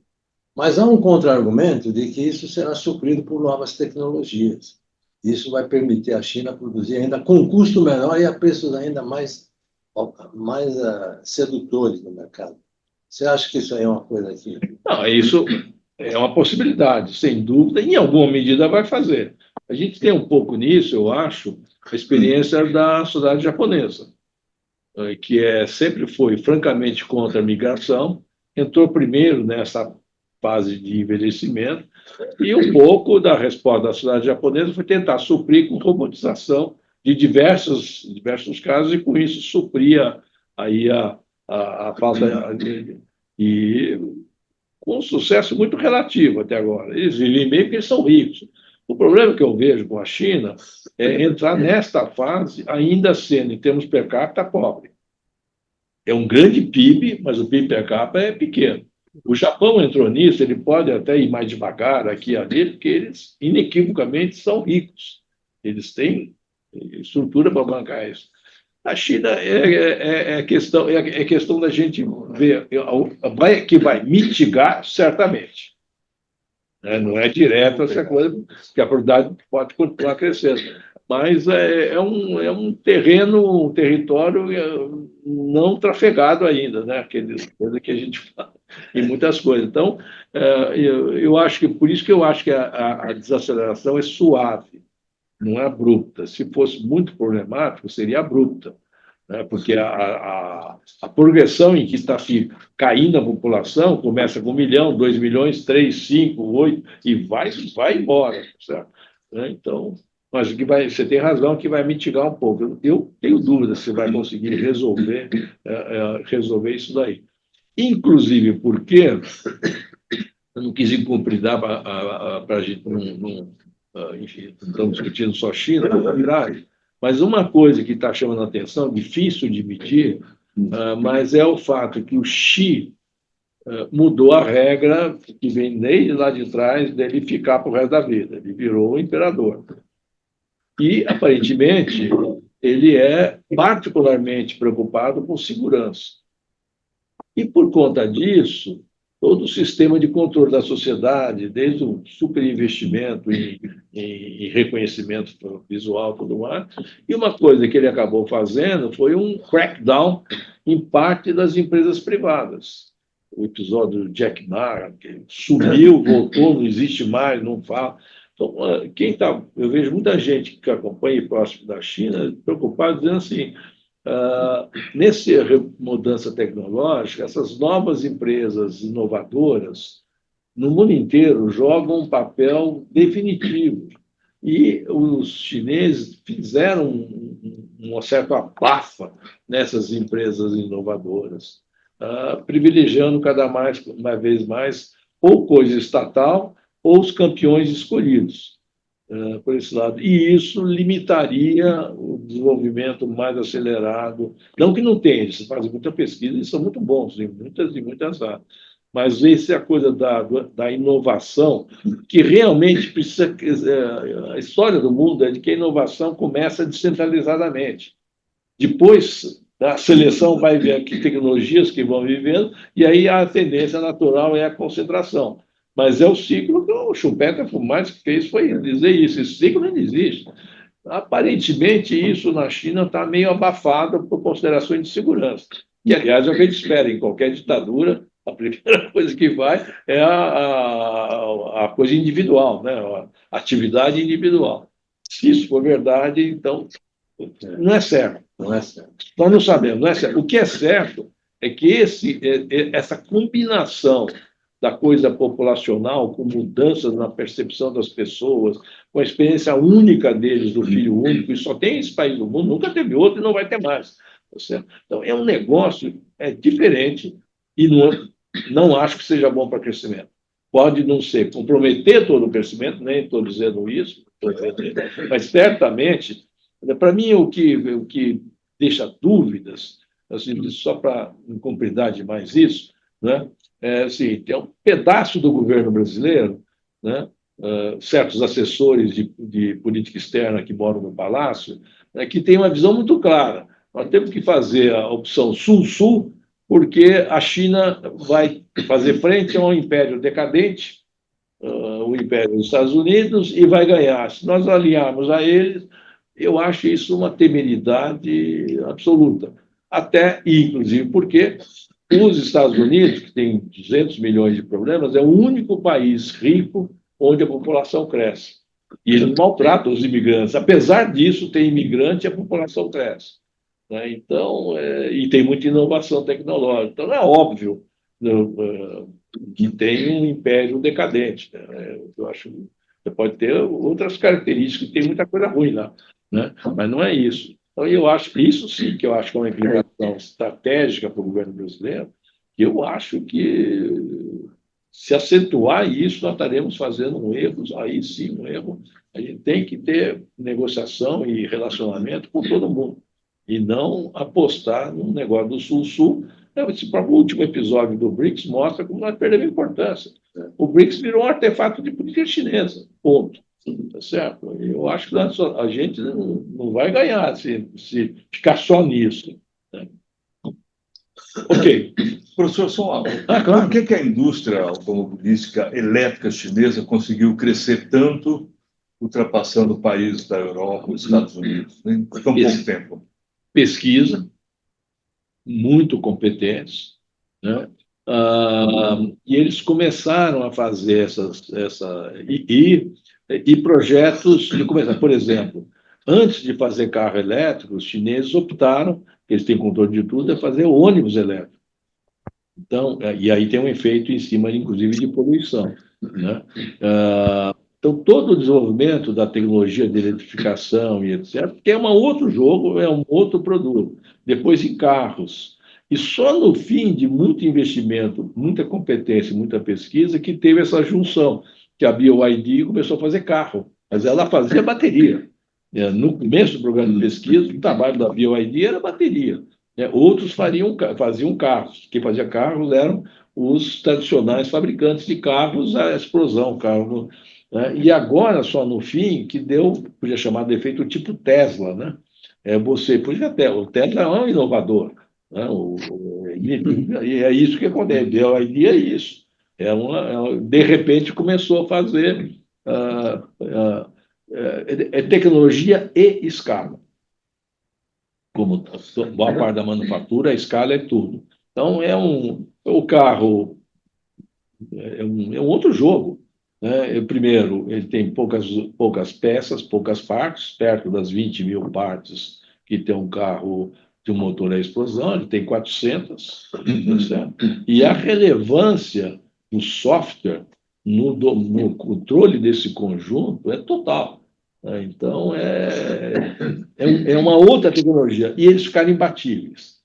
[SPEAKER 5] Mas há um contra-argumento de que isso será suprido por novas tecnologias. Isso vai permitir a China produzir ainda com custo menor e a preços ainda mais sedutores no mercado. Você acha que isso aí é uma coisa que...
[SPEAKER 2] Não, isso é uma possibilidade, sem dúvida, em alguma medida vai fazer. A gente tem um pouco nisso, eu acho, a experiência da sociedade japonesa, que sempre foi francamente contra a migração, entrou primeiro nessa fase de envelhecimento, e um pouco da resposta da sociedade japonesa foi tentar suprir com robotização de diversos casos, e com isso supria aí a falta e com um sucesso muito relativo até agora. Eles vivem bem porque eles são ricos. O problema que eu vejo com a China é entrar nesta fase ainda sendo, em termos per capita, pobre. É um grande PIB, mas o PIB per capita é pequeno. O Japão entrou nisso, ele pode até ir mais devagar aqui e ali, porque eles, inequivocamente, são ricos. Eles têm estrutura para bancar isso. A China é questão da gente ver, que vai mitigar, certamente. Não é direto essa coisa, que a produtividade pode continuar crescendo. Mas é um território não trafegado ainda, né? Aquela coisa que a gente fala em muitas coisas. Então, eu acho que, por isso que eu acho que a desaceleração é suave, não é abrupta. Se fosse muito problemático, seria abrupta, né? Porque a progressão em que está caindo a população começa com 1 milhão, 2 milhões, 3, 5, 8, e vai embora, certo? Então, mas você tem razão que vai mitigar um pouco. Eu tenho dúvida se vai conseguir resolver isso daí. Inclusive porque eu não quis incumpridar para a gente enfim, estamos discutindo só China, mas uma coisa que está chamando a atenção, difícil de medir, mas é o fato que o Xi mudou a regra que vem desde lá de trás dele ficar para o resto da vida. Ele virou o imperador. E, aparentemente, ele é particularmente preocupado com segurança. E, por conta disso, todo o sistema de controle da sociedade, desde o superinvestimento em reconhecimento visual e tudo mais, e uma coisa que ele acabou fazendo foi um crackdown em parte das empresas privadas. O episódio do Jack Ma, que sumiu, voltou, não existe mais, não fala. Então, eu vejo muita gente que acompanha próximo da China preocupada, dizendo assim, nessa mudança tecnológica, essas novas empresas inovadoras, no mundo inteiro, jogam um papel definitivo. E os chineses fizeram uma certa abafa nessas empresas inovadoras, privilegiando uma vez mais, ou coisa estatal, ou os campeões escolhidos. Por esse lado. E isso limitaria o desenvolvimento mais acelerado. Não que não tenha, eles fazem muita pesquisa, eles são muito bons em muitas áreas. Mas essa é a coisa da inovação, que realmente precisa. A história do mundo é de que a inovação começa descentralizadamente. Depois, a seleção vai ver que tecnologias que vão vivendo, e aí a tendência natural é a concentração. Mas é o ciclo que o Schumpeter mais que fez foi dizer isso. Esse ciclo não existe. Aparentemente, isso na China está meio abafado por considerações de segurança. Que, aliás, é o que eles esperam. Em qualquer ditadura, a primeira coisa que vai é a coisa individual, né? A atividade individual. Se isso for verdade, então não é certo.
[SPEAKER 5] Não é certo.
[SPEAKER 2] Nós não sabemos, não é certo. O que é certo é que essa combinação da coisa populacional, com mudanças na percepção das pessoas, com a experiência única deles do filho único, e só tem esse país do mundo, nunca teve outro e não vai ter mais. Tá certo? Então, é um negócio diferente e não acho que seja bom para crescimento. Pode não ser comprometer todo o crescimento, nem estou dizendo isso, mas certamente, para mim, o que deixa dúvidas, assim, só para incumpridar demais isso, né? Assim, tem um pedaço do governo brasileiro, né? Certos assessores de política externa que moram no Palácio, que tem uma visão muito clara. Nós temos que fazer a opção Sul-Sul, porque a China vai fazer frente a um império decadente, o império dos Estados Unidos, e vai ganhar. Se nós alinharmos a eles, eu acho isso uma temeridade absoluta. Até, inclusive, porque os Estados Unidos, que tem 200 milhões de problemas, é o único país rico onde a população cresce. E eles maltratam os imigrantes. Apesar disso, tem imigrante e a população cresce. Né? Então, e tem muita inovação tecnológica. Então, é óbvio que tem um império decadente. Né? Eu acho que você pode ter outras características, tem muita coisa ruim lá, né? Mas não é isso. Então, eu acho isso sim que eu acho que é uma implicação estratégica para o governo brasileiro, que eu acho que, se acentuar isso, nós estaremos fazendo um erro, aí sim, um erro. A gente tem que ter negociação e relacionamento com todo mundo, e não apostar num negócio do Sul-Sul. Esse próprio último episódio do BRICS mostra como nós perdemos importância. O BRICS virou um artefato de política chinesa, ponto. Tá certo? Eu acho que a gente não vai ganhar se ficar só nisso. Né? Ok.
[SPEAKER 6] Professor, só
[SPEAKER 2] claro.
[SPEAKER 6] Por que a indústria automobilística elétrica chinesa conseguiu crescer tanto, ultrapassando países da Europa e Estados Unidos, em tão pouco tempo?
[SPEAKER 2] Pesquisa, muito competentes, né? E eles começaram a fazer e projetos de começar. Por exemplo, antes de fazer carro elétrico, os chineses optaram, eles têm controle de tudo, a fazer ônibus elétrico. Então, e aí tem um efeito em cima, inclusive, de poluição. Né? Então, todo o desenvolvimento da tecnologia de eletrificação e etc., que é um outro jogo, é um outro produto. Depois, em carros. E só no fim de muito investimento, muita competência, muita pesquisa, que teve essa junção, que a BYD começou a fazer carro, mas ela fazia bateria. No começo do programa de pesquisa, o trabalho da BYD era bateria. Outros faziam carros. Quem fazia carros eram os tradicionais fabricantes de carros a explosão, carro, né? E agora, só no fim, que deu, podia chamar de efeito tipo Tesla, né? Você podia até, o Tesla é um inovador, né? E é isso que acontece, deu a ideia é isso. De repente começou a fazer tecnologia e escala. Como boa parte da manufatura, a escala é tudo. Então, o carro é um outro jogo, né? Primeiro, ele tem poucas peças, poucas partes, perto das 20.000 partes que tem um carro de um motor a explosão, ele tem 400, tá certo? E a relevância do software no controle desse conjunto é total. Né? Então, é uma outra tecnologia. E eles ficaram imbatíveis.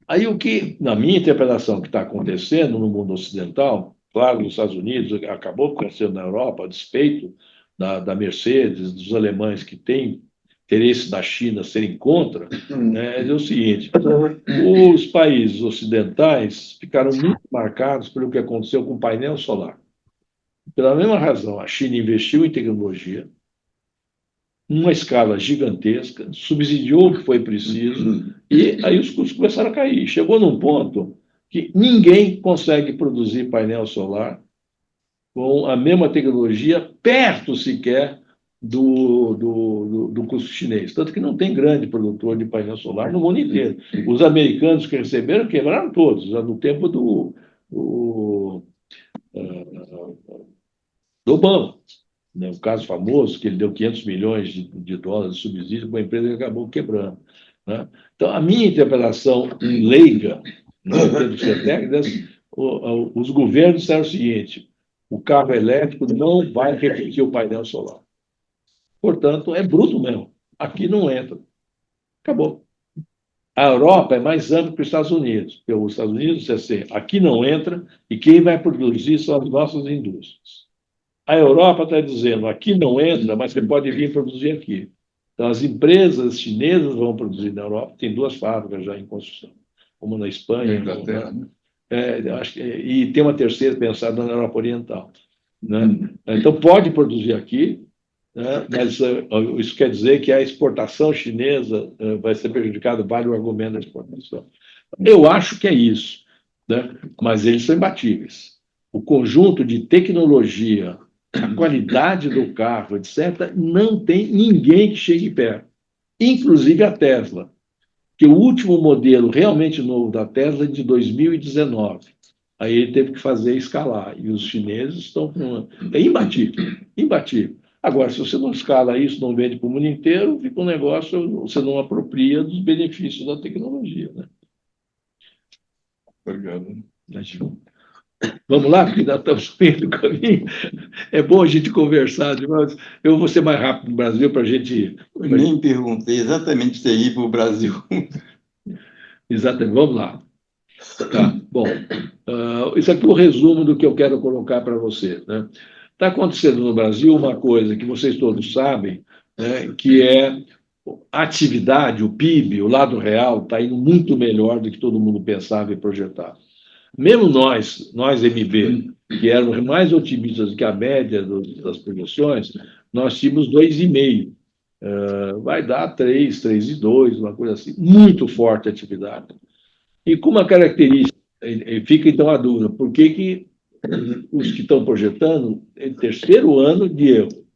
[SPEAKER 2] Aí o que, na minha interpretação, que está acontecendo no mundo ocidental, claro, nos Estados Unidos, acabou acontecendo na Europa, a despeito da Mercedes, dos alemães que têm interesse da China serem contra, é o seguinte: os países ocidentais ficaram muito marcados pelo que aconteceu com o painel solar. Pela mesma razão, a China investiu em tecnologia, numa escala gigantesca, subsidiou o que foi preciso, e aí os custos começaram a cair. Chegou num ponto que ninguém consegue produzir painel solar com a mesma tecnologia, perto sequer do custo chinês. Tanto que não tem grande produtor de painel solar no mundo inteiro. Os americanos que receberam quebraram todos, já no tempo do Obama. Né, um caso famoso, que ele deu 500 milhões de dólares de subsídio para uma empresa que acabou quebrando. Né? Então, a minha interpretação leiga, não tendo que ser técnica, os governos disseram o seguinte: o carro elétrico não vai repetir o painel solar. Portanto, é bruto mesmo. Aqui não entra. Acabou. A Europa é mais ampla que os Estados Unidos. Porque os Estados Unidos, assim, aqui não entra, e quem vai produzir são as nossas indústrias. A Europa está dizendo, aqui não entra, mas você pode vir produzir aqui. Então, as empresas chinesas vão produzir na Europa, tem 2 fábricas já em construção, uma na Espanha,
[SPEAKER 6] Inglaterra.
[SPEAKER 2] e tem uma terceira pensada na Europa Oriental. Né? Então, pode produzir aqui, né? Mas isso quer dizer que a exportação chinesa vai ser prejudicada, vale o argumento da exportação. Eu acho que é isso, né? Mas eles são imbatíveis. O conjunto de tecnologia, a qualidade do carro, etc., não tem ninguém que chegue perto, inclusive a Tesla, que o último modelo realmente novo da Tesla é de 2019. Aí ele teve que fazer escalar, e os chineses estão com... É imbatível, imbatível. Agora, se você não escala isso, não vende para o mundo inteiro, fica um negócio, você não apropria dos benefícios da tecnologia. Né?
[SPEAKER 6] Obrigado.
[SPEAKER 2] Vamos lá, porque ainda estamos no caminho. É bom a gente conversar, mas eu vou ser mais rápido no Brasil para a gente ir.
[SPEAKER 7] Eu nem perguntei exatamente se ir para o Brasil.
[SPEAKER 2] Exatamente, vamos lá. Tá, bom. Isso aqui é o resumo do que eu quero colocar para você. Né? Está acontecendo no Brasil uma coisa que vocês todos sabem, né, que é a atividade, o PIB, o lado real, está indo muito melhor do que todo mundo pensava e projetava. Mesmo nós MB, que éramos mais otimistas do que a média das projeções, nós tínhamos 2,5. Vai dar 3, 3,2, uma coisa assim. Muito forte a atividade. E com uma característica, fica então a dúvida, por que os que estão projetando, em terceiro ano de erro,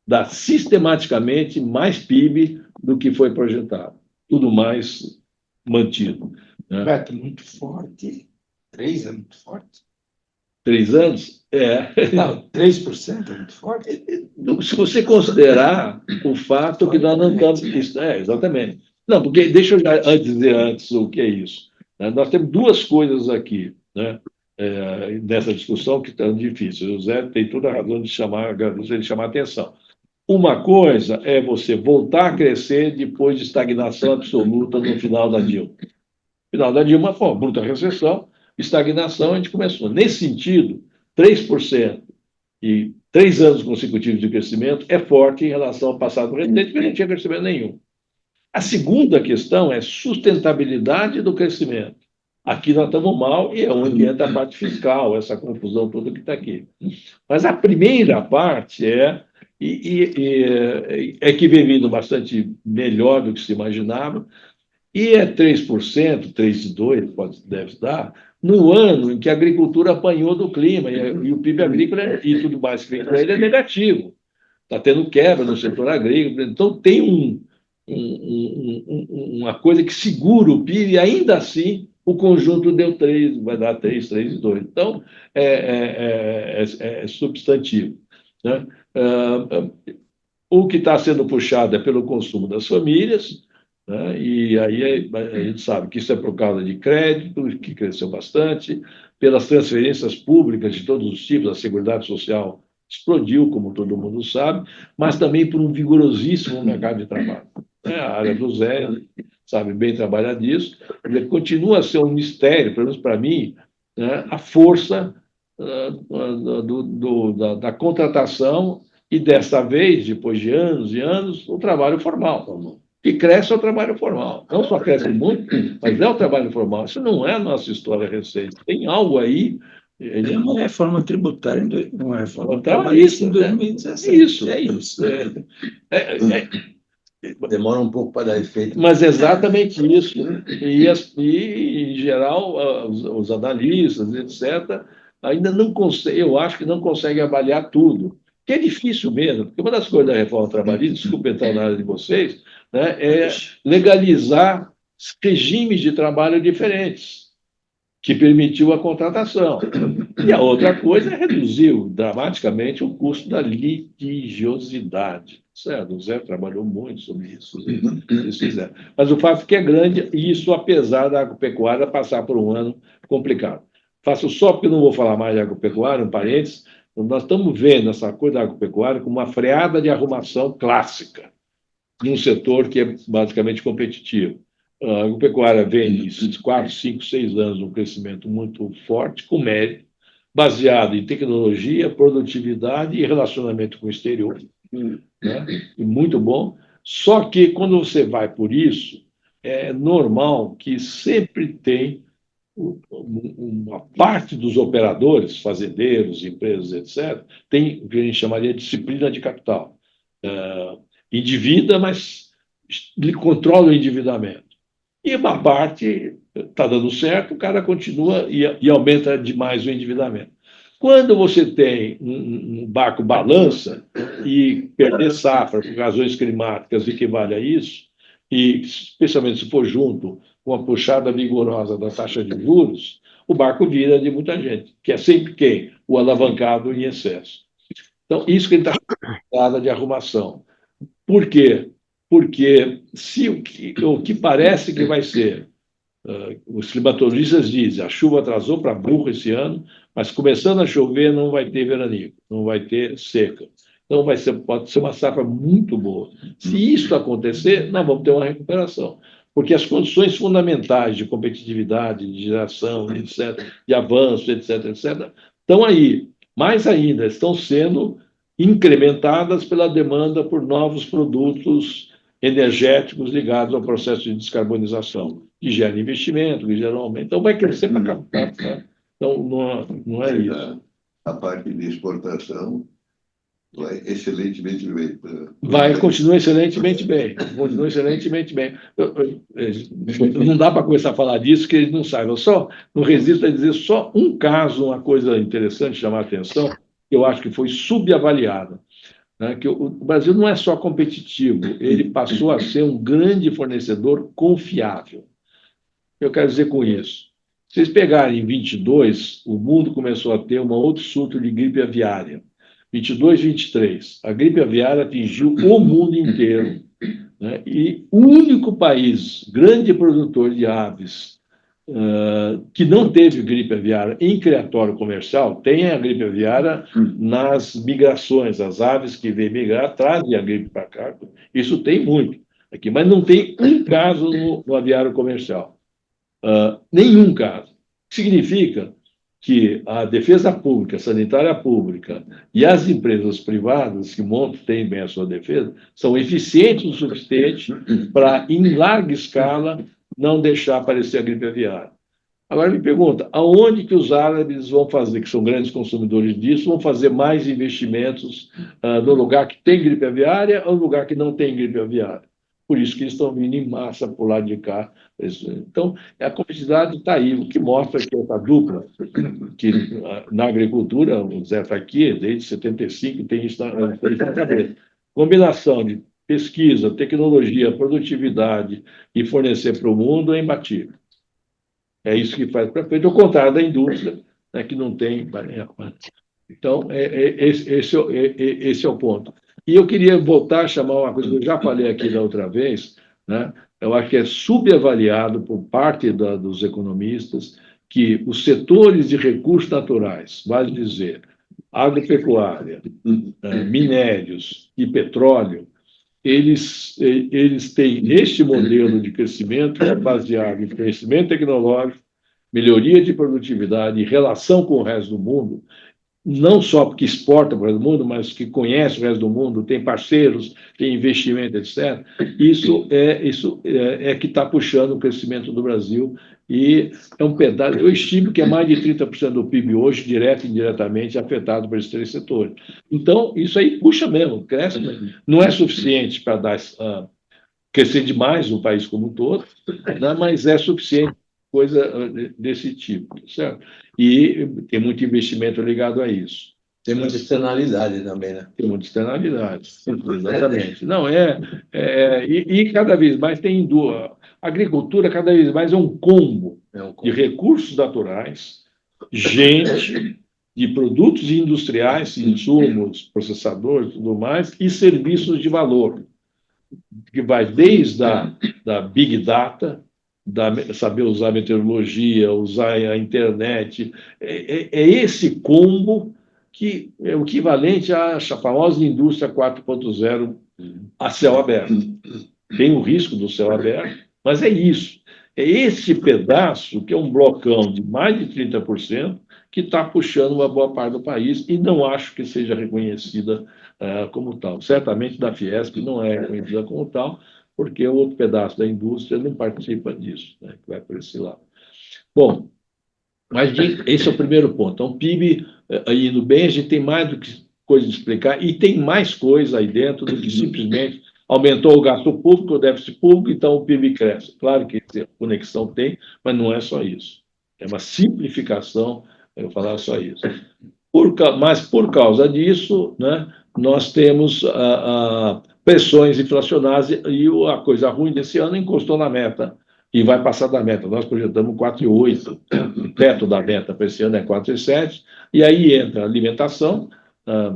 [SPEAKER 2] dá sistematicamente mais PIB do que foi projetado. Tudo mais mantido. Né?
[SPEAKER 7] Beto, muito forte. 3 é muito forte.
[SPEAKER 2] 3 anos?
[SPEAKER 7] Não, 3% é muito forte.
[SPEAKER 2] Se você considerar o fato que nós não estamos... exatamente. Não, porque deixa eu já dizer antes o que é isso. Nós temos 2 coisas aqui, né, nessa discussão que estão difíceis. O Zé tem toda a razão de chamar a atenção. Uma coisa é você voltar a crescer depois de estagnação absoluta no final da Dilma. No final da Dilma foi uma bruta recessão, estagnação, a gente começou. Nesse sentido, 3% e 3 anos consecutivos de crescimento é forte em relação ao passado recente, que não tinha crescimento nenhum. A segunda questão é sustentabilidade do crescimento. Aqui nós estamos mal e é onde entra a parte fiscal, essa confusão toda que está aqui. Mas a primeira parte é que vem vindo bastante melhor do que se imaginava, e é 3%, 3,2% deve dar, no ano em que a agricultura apanhou do clima, e o PIB agrícola e tudo mais que vem para ele é negativo. Está tendo quebra no setor agrícola, então tem uma coisa que segura o PIB, e ainda assim o conjunto deu 3, vai dar 3, 3,2. Então, é substantivo. Né? O que está sendo puxado é pelo consumo das famílias, né? E aí a gente sabe que isso é por causa de crédito, que cresceu bastante, pelas transferências públicas de todos os tipos, a Seguridade Social explodiu, como todo mundo sabe, mas também por um vigorosíssimo mercado de trabalho. A área do Zé sabe bem trabalhar disso, ele continua a ser um mistério, pelo menos para mim, né, a força da contratação e, desta vez, depois de anos e anos, o trabalho formal. Que cresce é o trabalho formal. Não só cresce muito, mas é o trabalho formal. Isso não é a nossa história recente. Tem algo aí.
[SPEAKER 7] É uma reforma tributária, uma reforma
[SPEAKER 2] trabalhista
[SPEAKER 7] em 2017.
[SPEAKER 2] Isso.
[SPEAKER 7] É isso.
[SPEAKER 5] Demora um pouco para dar efeito.
[SPEAKER 2] Mas exatamente isso. E em geral, os analistas, etc., ainda não conseguem, eu acho que não conseguem avaliar tudo. Que é difícil mesmo, porque uma das coisas da reforma trabalhista, desculpe entrar na área de vocês, né, é legalizar regimes de trabalho diferentes, que permitiu a contratação. E a outra coisa é reduzir dramaticamente o custo da litigiosidade. Certo? O Zé trabalhou muito sobre isso. Mas o fato é que é grande, e isso apesar da agropecuária passar por um ano complicado. Faço só porque não vou falar mais de agropecuária, um parênteses. Nós estamos vendo essa coisa da agropecuária como uma freada de arrumação clássica, num setor que é basicamente competitivo. A agropecuária vem de 4, 5, 6 anos de um crescimento muito forte, com mérito, baseado em tecnologia, produtividade e relacionamento com o exterior. Né? E muito bom. Só que, quando você vai por isso, é normal que sempre tem uma parte dos operadores, fazendeiros, empresas, etc., tem o que a gente chamaria de disciplina de capital. Endivida, mas controla o endividamento. E uma parte está dando certo, o cara continua e aumenta demais o endividamento. Quando você tem um barco balança e perder safra por razões climáticas equivale a isso, e especialmente se for junto com a puxada vigorosa da taxa de juros, o barco vira de muita gente, que é sempre quem? O alavancado em excesso. Então, isso que ele está chamando de arrumação. Por quê? Porque se o que parece que vai ser, os climatologistas dizem, a chuva atrasou para burro esse ano, mas começando a chover não vai ter veranico, não vai ter seca. Então pode ser uma safra muito boa. Se isso acontecer, nós vamos ter uma recuperação. Porque as condições fundamentais de competitividade, de geração, etc., de avanço, etc., estão aí. Mais ainda, estão sendo incrementadas pela demanda por novos produtos energéticos ligados ao processo de descarbonização, que gera investimento, que gera aumento. Então, vai crescer para captar. Tá? Então, não é isso.
[SPEAKER 8] A parte de exportação vai excelentemente bem.
[SPEAKER 2] Continua excelentemente bem. Não dá para começar a falar disso, que eles não saibam. Só, não resisto a dizer só um caso, uma coisa interessante, chamar a atenção, que eu acho que foi subavaliada. Né? Que o Brasil não é só competitivo, ele passou a ser um grande fornecedor confiável. Eu quero dizer com isso, se vocês pegarem em 22, o mundo começou a ter um outro surto de gripe aviária. 22, 23, a gripe aviária atingiu o mundo inteiro. Né? E o único país grande produtor de aves que não teve gripe aviária em criatório comercial, tem a gripe aviária nas migrações. As aves que vêm migrar trazem a gripe para cá. Isso tem muito aqui, mas não tem um caso no aviário comercial. Nenhum caso. Significa que a defesa pública, a sanitária pública e as empresas privadas que têm bem a sua defesa são eficientes o suficiente para, em larga escala, não deixar aparecer a gripe aviária. Agora me pergunta, aonde que os árabes vão fazer, que são grandes consumidores disso, vão fazer mais investimentos no lugar que tem gripe aviária ou no lugar que não tem gripe aviária? Por isso que eles estão vindo em massa por lá de cá. Então, a complexidade está aí, o que mostra que essa dupla, que na agricultura, o Zé está aqui, desde 75, tem isso na cabeça. Combinação de pesquisa, tecnologia, produtividade e fornecer para o mundo é imbatível. É isso que faz para frente, ao contrário da indústria, né, que não tem. Então, esse é o ponto. E eu queria voltar a chamar uma coisa que eu já falei aqui da outra vez, né? Eu acho que é subavaliado por parte dos economistas que os setores de recursos naturais, vale dizer, agropecuária, minérios e petróleo, eles têm este modelo de crescimento que é baseado em crescimento tecnológico, melhoria de produtividade e relação com o resto do mundo, não só porque exporta para o resto do mundo, mas que conhece o resto do mundo, tem parceiros, tem investimento, etc. Isso é que está puxando o crescimento do Brasil e é um pedaço. Eu estimo que é mais de 30% do PIB hoje, direto e indiretamente, afetado por esses três setores. Então, isso aí puxa mesmo, cresce. Não é suficiente para dar crescer demais o país como um todo, né, mas é suficiente coisa desse tipo, certo? E tem muito investimento ligado a isso.
[SPEAKER 5] Tem muita externalidade também, né?
[SPEAKER 2] Tem muita externalidade, exatamente. Não, e cada vez mais tem a agricultura cada vez mais é um combo de recursos naturais, gente, de produtos industriais, insumos, processadores e tudo mais, e serviços de valor, que vai desde da Big Data, saber usar meteorologia, usar a internet. É esse combo que é o equivalente à famosa indústria 4.0 a céu aberto. Tem o risco do céu aberto, mas é isso. É esse pedaço, que é um blocão de mais de 30%, que está puxando uma boa parte do país e não acho que seja reconhecida como tal. Certamente da Fiesp não é reconhecida como tal, porque o outro pedaço da indústria não participa disso, né, que vai por esse lado. Bom, mas esse é o primeiro ponto. Então, o PIB indo bem, a gente tem mais do que coisa de explicar, e tem mais coisa aí dentro do que simplesmente aumentou o gasto público, o déficit público, então o PIB cresce. Claro que a conexão tem, mas não é só isso. É uma simplificação, eu vou falar só isso. Mas por causa disso, né, nós temos pressões inflacionárias e a coisa ruim desse ano encostou na meta e vai passar da meta. Nós projetamos 4,8, o teto da meta para esse ano é 4,7, e aí entra a alimentação,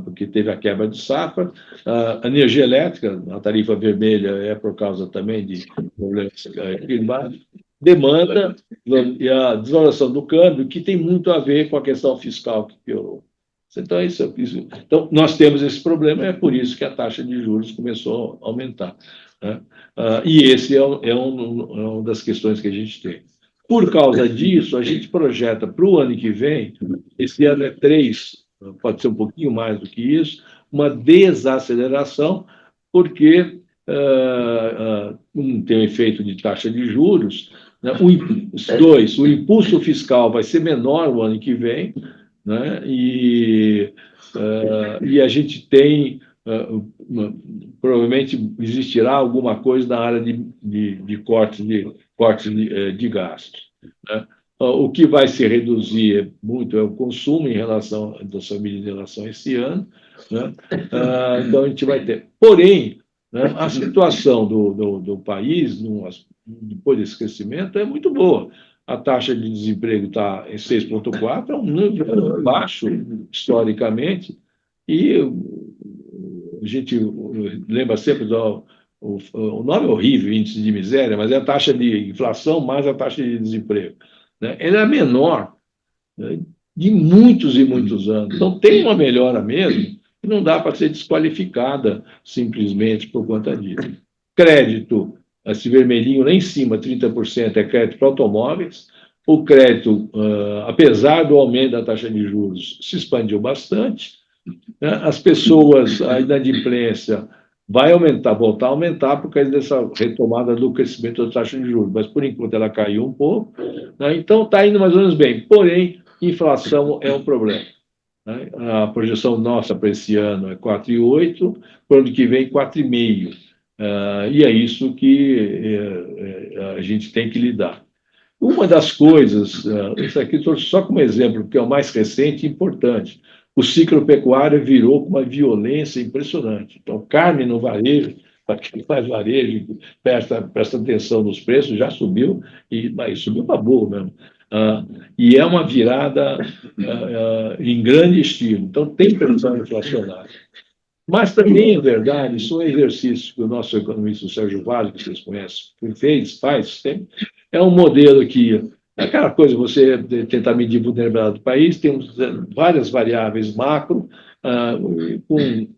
[SPEAKER 2] porque teve a quebra de safra, a energia elétrica, a tarifa vermelha é por causa também de problemas climáticos, demanda e a desvalorização do câmbio, que tem muito a ver com a questão fiscal que piorou. Então, então, nós temos esse problema, é por isso que a taxa de juros começou a aumentar, né? E esse é uma das questões que a gente tem. Por causa disso, a gente projeta para o ano que vem, esse ano é 3, pode ser um pouquinho mais do que isso, uma desaceleração, porque tem o efeito de taxa de juros, né? O impulso fiscal vai ser menor o ano que vem, né? E a gente tem, provavelmente existirá alguma coisa na área de corte de gastos, né? O que vai se reduzir muito é o consumo das famílias em relação a esse ano, né? Então a gente vai ter. Porém, né, a situação do país, depois desse crescimento, é muito boa. A taxa de desemprego está em 6,4, é um número baixo historicamente, e a gente lembra sempre o nome é horrível, índice de miséria, mas é a taxa de inflação mais a taxa de desemprego, né? Ela é a menor, né, de muitos e muitos anos. Então, tem uma melhora mesmo, que não dá para ser desqualificada simplesmente por conta disso. Crédito, esse vermelhinho lá em cima, 30% é crédito para automóveis. O crédito, apesar do aumento da taxa de juros, se expandiu bastante, né? As pessoas, a inadimplência vai aumentar, voltar a aumentar por causa dessa retomada do crescimento da taxa de juros, mas por enquanto ela caiu um pouco, né? Então está indo mais ou menos bem. Porém, inflação é um problema, né? A projeção nossa para esse ano é 4,8, para o ano que vem 4,5. E é isso que a gente tem que lidar. Uma das coisas, isso aqui estou só como exemplo, porque é o mais recente e importante. O ciclo pecuário virou com uma violência impressionante. Então, carne no varejo, para quem faz varejo, presta atenção nos preços, já subiu, mas subiu para boa mesmo. E é uma virada em grande estilo. Então, tem pressão inflacionária. Mas também é verdade, isso é um exercício que o nosso economista o Sérgio Vale, que vocês conhecem, faz sempre, é um modelo que, aquela coisa, você tentar medir a vulnerabilidade do país, tem várias variáveis macro, com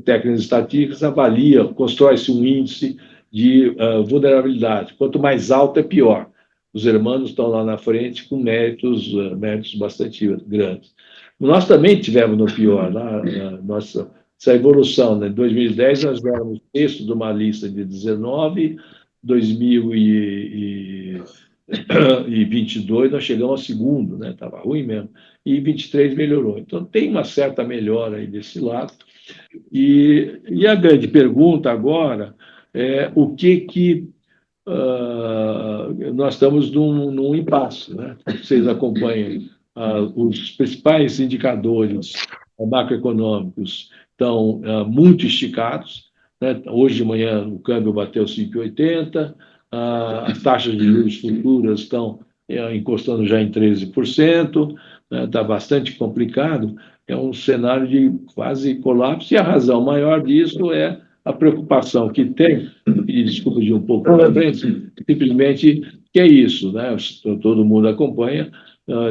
[SPEAKER 2] técnicas estatísticas, avalia, constrói-se um índice de vulnerabilidade. Quanto mais alto, é pior. Os hermanos estão lá na frente com méritos bastante grandes. Nós também tivemos no pior, nossa essa evolução. Né? Em 2010, nós éramos sexto de uma lista de 19, 2022 nós chegamos ao segundo, né? Estava ruim mesmo, e 23 melhorou. Então, tem uma certa melhora aí desse lado. E a grande pergunta agora é o que nós estamos num impasse, né? Vocês acompanham os principais indicadores macroeconômicos estão muito esticados, né? Hoje de manhã o câmbio bateu 5,80, as taxas de juros futuras estão encostando já em 13%, né? Está bastante complicado, é um cenário de quase colapso, e a razão maior disso é a preocupação que tem, e desculpa de um pouco para frente, simplesmente que é isso, né? Todo mundo acompanha,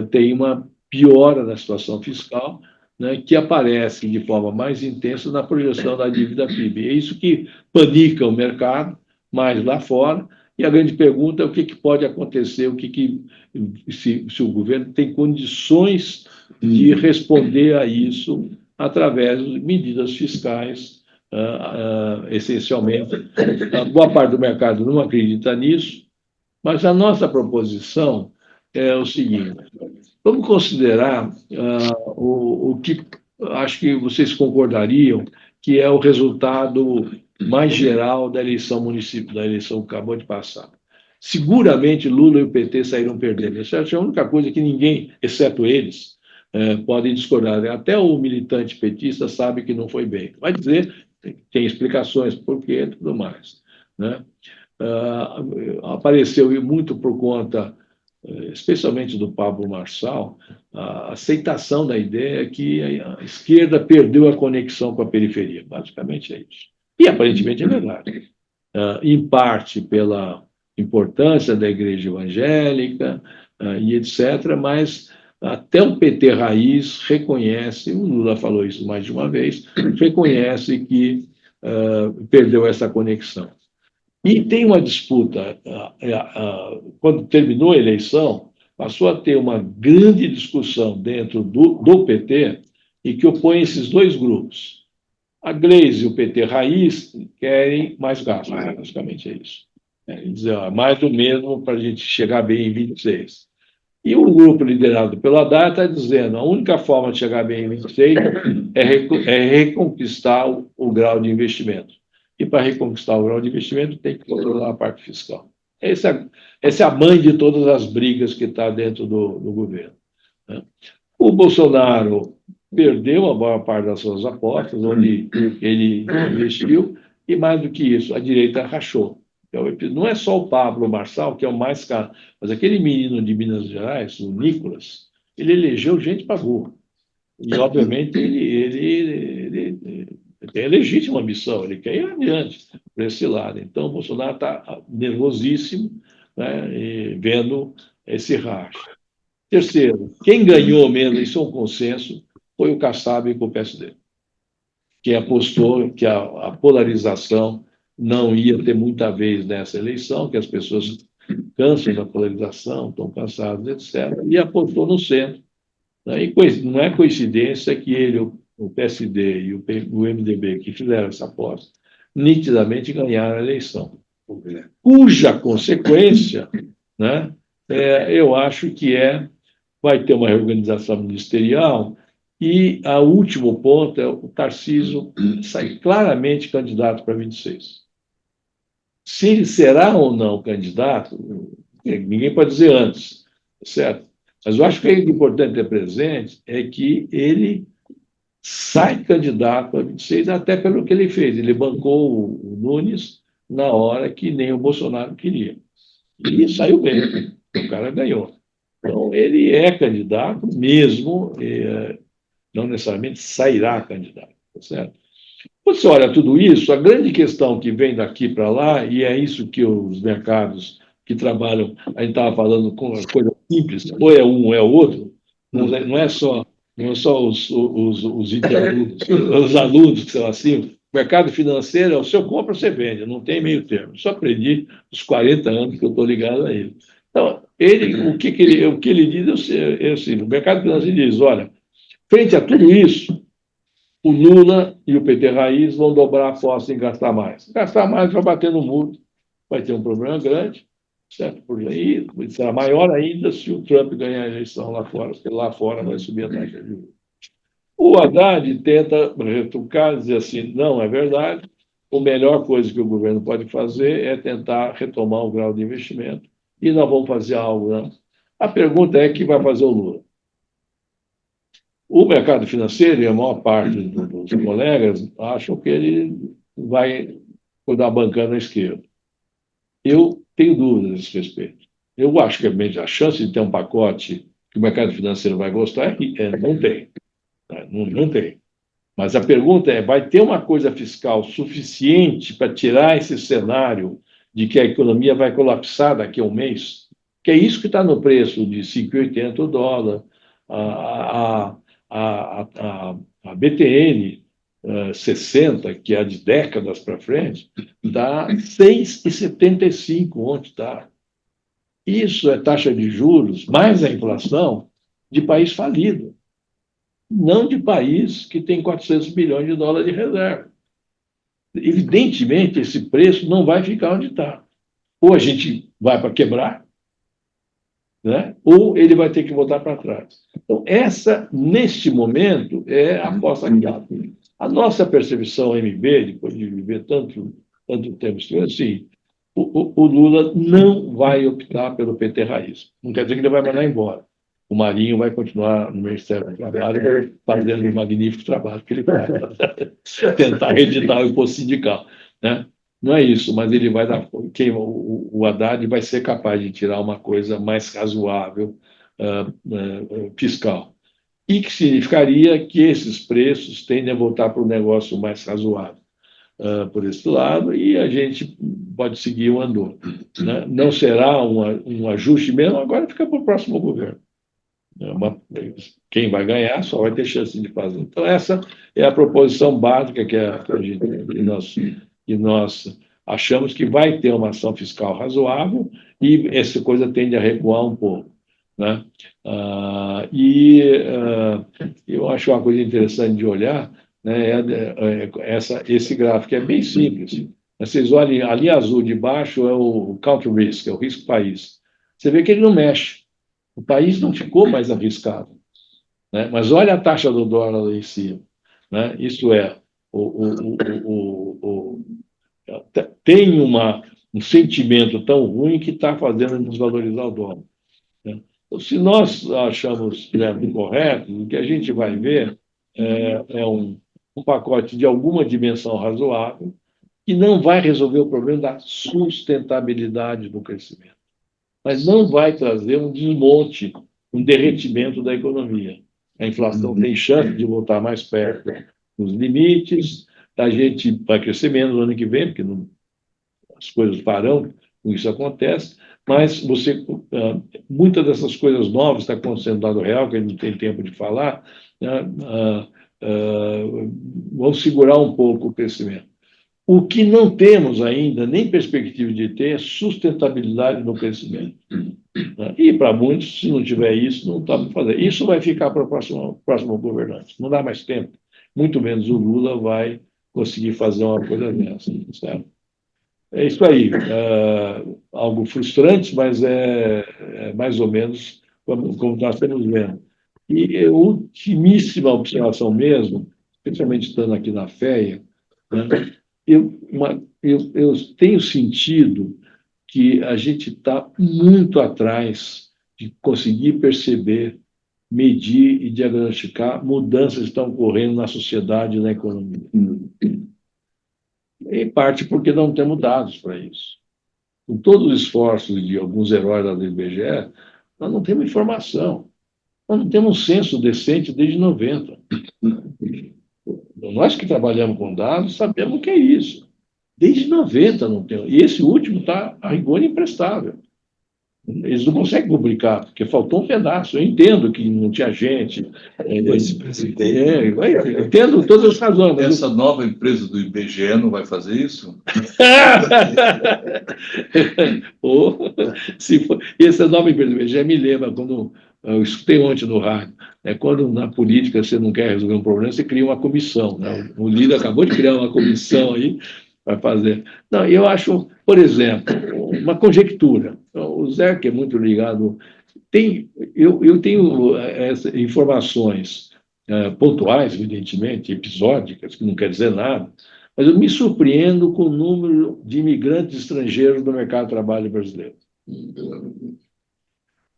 [SPEAKER 2] tem uma piora na situação fiscal, né, que aparece de forma mais intensa na projeção da dívida PIB. É isso que panica o mercado, mais lá fora, e a grande pergunta é o que pode acontecer, se o governo tem condições de responder a isso através de medidas fiscais, essencialmente. A boa parte do mercado não acredita nisso, mas a nossa proposição é o seguinte: vamos considerar o que acho que vocês concordariam que é o resultado mais geral da eleição municipal, da eleição que acabou de passar. Seguramente Lula e o PT saíram perdendo. Essa é a única coisa que ninguém, exceto eles, podem discordar. Até o militante petista sabe que não foi bem. Vai dizer, tem explicações por quê e tudo mais, né? Apareceu muito por conta, especialmente do Pablo Marçal, a aceitação da ideia que a esquerda perdeu a conexão com a periferia. Basicamente é isso. E aparentemente é verdade. Em parte pela importância da igreja evangélica e etc., mas até o PT raiz reconhece, o Lula falou isso mais de uma vez, reconhece que perdeu essa conexão. E tem uma disputa, quando terminou a eleição, passou a ter uma grande discussão dentro do PT e que opõe esses dois grupos. A Gleisi e o PT raiz querem mais gastos, basicamente é isso. Dizer, mais do mesmo para a gente chegar bem em 26. E o grupo liderado pelo Haddad está dizendo: a única forma de chegar bem em 26 é reconquistar o grau de investimento. E para reconquistar o grau de investimento tem que controlar a parte fiscal. Essa é a mãe de todas as brigas que está dentro do governo, né? O Bolsonaro perdeu a maior parte das suas apostas, onde ele investiu, e mais do que isso, a direita rachou. Não é só o Pablo Marçal, que é o mais caro, mas aquele menino de Minas Gerais, o Nicolas, ele elegeu gente para burro. E, obviamente, ele tem a legítima ambição, ele quer ir adiante para esse lado. Então, o Bolsonaro está nervosíssimo, né, vendo esse racha. Terceiro, quem ganhou mesmo, isso é um consenso, foi o Kassab com o PSD, que apostou que a polarização não ia ter muita vez nessa eleição, que as pessoas cansam da polarização, estão cansadas, etc., e apostou no centro. E não é coincidência que ele, o PSD e o MDB, que fizeram essa aposta, nitidamente ganharam a eleição, cuja consequência, né, eu acho que vai ter uma reorganização ministerial e o último ponto é o Tarcísio sair claramente candidato para 26. Se ele será ou não candidato, ninguém pode dizer antes, certo? Mas eu acho que o importante ter presente é que ele sai candidato a 26, até pelo que ele fez. Ele bancou o Nunes na hora que nem o Bolsonaro queria. E saiu bem, o cara ganhou. Então, ele é candidato mesmo, não necessariamente sairá candidato, tá certo? Quando você olha tudo isso, a grande questão que vem daqui para lá, e é isso que os mercados que trabalham, a gente estava falando com coisa simples, ou é um ou é o outro, não é só os alunos que são assim. O mercado financeiro é o seu compra, você vende, não tem meio termo. Só aprendi os 40 anos que eu estou ligado a ele. Então, o que ele diz é assim, o mercado financeiro diz, olha, frente a tudo isso, o Lula e o PT Raiz vão dobrar a aposta em gastar mais. Gastar mais vai bater no muro, vai ter um problema grande, certo? Por aí, será maior ainda se o Trump ganhar a eleição lá fora, porque lá fora vai subir a taxa de juros. O Haddad tenta retrucar, dizer assim, não é verdade, a melhor coisa que o governo pode fazer é tentar retomar o grau de investimento e nós vamos fazer algo, né? A pergunta é quem vai fazer o Lula. O mercado financeiro e a maior parte dos colegas acham que ele vai dar bancada à esquerda. Eu tenho dúvidas a esse respeito. Eu acho que a chance de ter um pacote que o mercado financeiro vai gostar não tem. Não tem. Mas a pergunta é: vai ter uma coisa fiscal suficiente para tirar esse cenário de que a economia vai colapsar daqui a um mês? Que é isso que está no preço de 5,80 o dólar, a BTN 60, que é de décadas para frente, dá 6,75 onde está. Isso é taxa de juros mais a inflação de país falido, não de país que tem 400 bilhões de dólares de reserva. Evidentemente, esse preço não vai ficar onde está. Ou a gente vai para quebrar, né? Ou ele vai ter que voltar para trás. Então, neste momento, é a aposta aqui. A nossa percepção MB, depois de viver tanto tempo, é assim, o Lula não vai optar pelo PT Raiz. Não quer dizer que ele vai mandar embora. O Marinho vai continuar no Ministério do Trabalho fazendo um magnífico trabalho que ele faz. Tentar reeditar o imposto sindical, né? Não é isso, mas ele vai dar. O Haddad vai ser capaz de tirar uma coisa mais razoável fiscal. E que significaria que esses preços tendem a voltar para um negócio mais razoável por esse lado, e a gente pode seguir o andor. Né? Não será um ajuste mesmo, agora fica para o próximo governo. Quem vai ganhar só vai ter chance de fazer. Então, essa é a proposição básica que nós achamos que vai ter uma ação fiscal razoável e essa coisa tende a recuar um pouco. Né? Eu acho uma coisa interessante de olhar, né, esse gráfico é bem simples. Vocês olhem, a linha azul de baixo é o country risk, é o risco país. Você vê que ele não mexe. O país não ficou mais arriscado. Né? Mas olha a taxa do dólar lá em cima. Né? Isso tem um sentimento tão ruim que está fazendo desvalorizar o dólar. Né? Então, se nós achamos que é incorreto, o que a gente vai ver é um pacote de alguma dimensão razoável que não vai resolver o problema da sustentabilidade do crescimento, mas não vai trazer um desmonte, um derretimento da economia. A inflação tem chance de voltar mais perto dos limites, a gente vai crescer menos no ano que vem, porque as coisas param, isso acontece, mas muitas dessas coisas novas estão acontecendo no dado real, que a gente não tem tempo de falar, vão segurar um pouco o crescimento. O que não temos ainda, nem perspectiva de ter, é sustentabilidade no crescimento. E, para muitos, se não tiver isso, não está fazendo. Isso vai ficar para o próximo governante. Não dá mais tempo. Muito menos o Lula vai conseguir fazer uma coisa dessa, certo? É isso aí. Algo frustrante, mas é mais ou menos como nós estamos vendo. E ultimíssima observação mesmo, especialmente estando aqui na FEA, né, eu tenho sentido que a gente está muito atrás de conseguir perceber, medir e diagnosticar mudanças que estão ocorrendo na sociedade e na economia. Em parte porque não temos dados para isso. Com todos os esforços de alguns heróis lá do IBGE, nós não temos informação. Nós não temos um censo decente desde 90. Nós que trabalhamos com dados sabemos o que é isso. Desde 90 não temos. E esse último está, a rigor, imprestável. Eles não conseguem publicar, porque faltou um pedaço. Eu entendo que não tinha gente. Eu entendo todas as razões.
[SPEAKER 6] Essa nova empresa do IBGE não vai fazer isso?
[SPEAKER 2] Essa nova empresa do IBGE me lembra quando eu escutei ontem no rádio. Quando na política você não quer resolver um problema, você cria uma comissão. Né? O líder acabou de criar uma comissão aí para fazer. Não, eu acho, por exemplo, uma conjectura. O Zé, que é muito ligado, eu tenho informações pontuais, evidentemente, episódicas, que não quer dizer nada, mas eu me surpreendo com o número de imigrantes estrangeiros no mercado de trabalho brasileiro.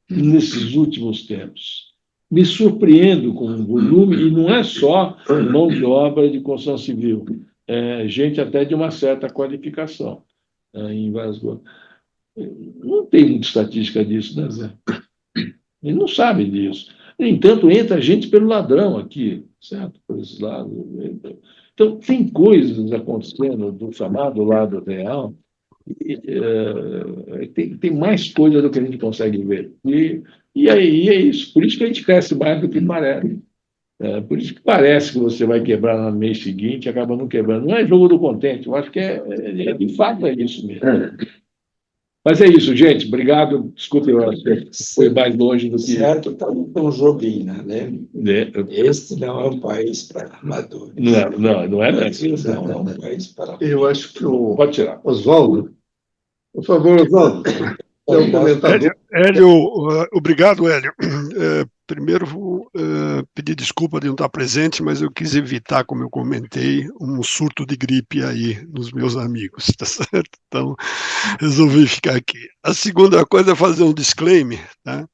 [SPEAKER 2] Nesses últimos tempos. Me surpreendo com o volume, e não é só mão de obra de construção civil, gente até de uma certa qualificação em várias coisas. Não tem muita estatística disso, né, Zé? Ele não sabe disso. No entanto, entra gente pelo ladrão aqui, certo? Por esse lado. Então, tem coisas acontecendo do chamado lado real, tem mais coisa do que a gente consegue ver. E aí é isso. Por isso que a gente cresce mais do que parece. Por isso que parece que você vai quebrar no mês seguinte e acaba não quebrando. Não é jogo do contente, eu acho que de fato é isso mesmo. Mas é isso, gente. Obrigado. Desculpe, eu acho que foi mais longe do que.
[SPEAKER 7] Certo, está com Jobina, né? Este não é um país para amadores.
[SPEAKER 2] Não é
[SPEAKER 7] Brasil não é um país para amadores.
[SPEAKER 1] Eu acho que
[SPEAKER 2] Pode tirar.
[SPEAKER 1] Oswaldo, por favor, Oswaldo. É um comentador.
[SPEAKER 3] Hélio, obrigado, Hélio. Primeiro, vou pedir desculpa de não estar presente, mas eu quis evitar, como eu comentei, um surto de gripe aí nos meus amigos, tá certo? Então, resolvi ficar aqui. A segunda coisa é fazer um disclaimer, tá?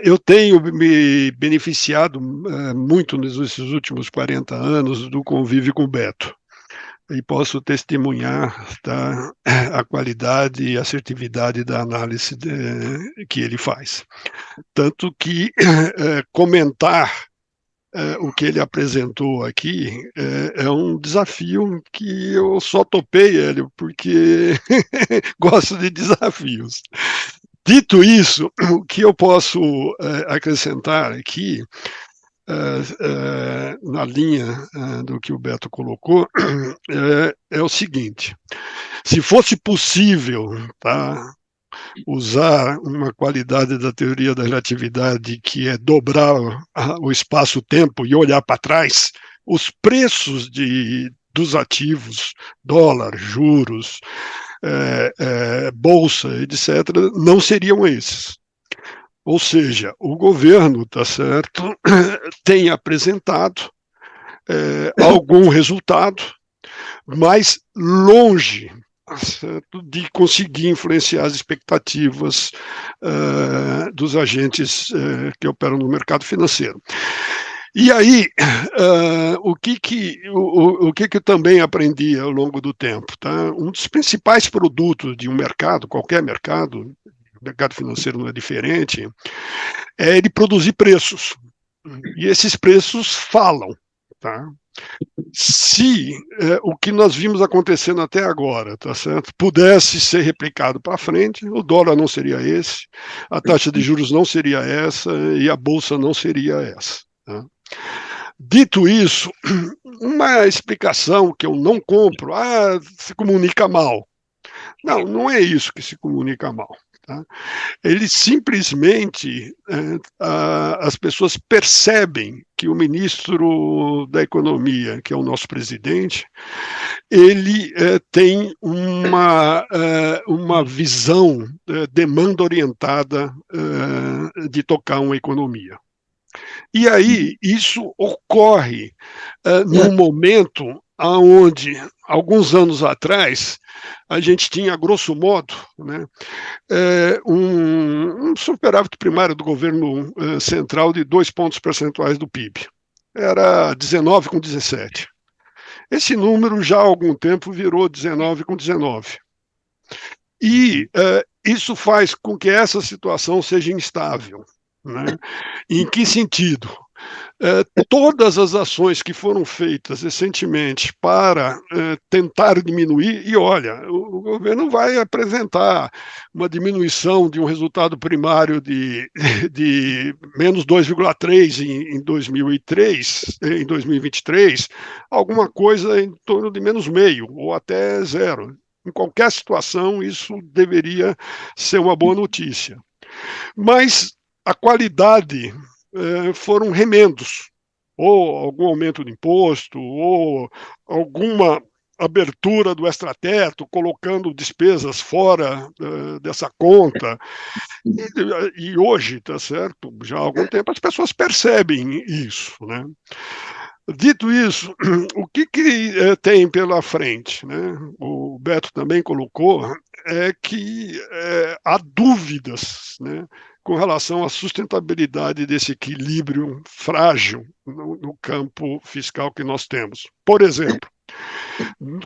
[SPEAKER 3] Eu tenho me beneficiado muito nesses últimos 40 anos do convívio com o Beto. E posso testemunhar, tá, a qualidade e assertividade da análise que ele faz. Tanto que comentar o que ele apresentou aqui é um desafio que eu só topei, Hélio, porque gosto de desafios. Dito isso, o que eu posso acrescentar aqui, na linha do que o Beto colocou, é o seguinte: se fosse possível, tá, usar uma qualidade da teoria da relatividade que é dobrar o espaço-tempo e olhar para trás, os preços dos ativos, dólar, juros, bolsa, etc., não seriam esses. Ou seja, o governo, tá certo, tem apresentado algum resultado, mas longe, tá certo, de conseguir influenciar as expectativas dos agentes que operam no mercado financeiro. E aí, o que eu também aprendi ao longo do tempo, tá? Um dos principais produtos de um mercado, qualquer mercado, o mercado financeiro não é diferente, é ele produzir preços. E esses preços falam, tá? Se o que nós vimos acontecendo até agora, tá certo, pudesse ser replicado para frente, o dólar não seria esse, a taxa de juros não seria essa e a bolsa não seria essa. Tá? Dito isso, uma explicação que eu não compro, se comunica mal. Não é isso que se comunica mal. Tá? Ele simplesmente, as pessoas percebem que o ministro da Economia, que é o nosso presidente, ele tem uma visão demanda-orientada de tocar uma economia. E aí, isso ocorre num momento onde, alguns anos atrás, a gente tinha, grosso modo, né, um superávit primário do governo central de 2 pontos percentuais do PIB. Era 19 com 17. Esse número já há algum tempo virou 19 com 19. E isso faz com que essa situação seja instável. Né? Em que sentido? Todas as ações que foram feitas recentemente para tentar diminuir, e olha, o governo vai apresentar uma diminuição de um resultado primário de menos 2,3 em 2023, alguma coisa em torno de menos meio, ou até zero. Em qualquer situação, isso deveria ser uma boa notícia. Mas a qualidade foram remendos, ou algum aumento de imposto, ou alguma abertura do extrateto, colocando despesas fora dessa conta. E hoje, tá certo, já há algum tempo as pessoas percebem isso, né? Dito isso, o que tem pela frente, né? O Beto também colocou, que há dúvidas, né, com relação à sustentabilidade desse equilíbrio frágil no campo fiscal que nós temos. Por exemplo,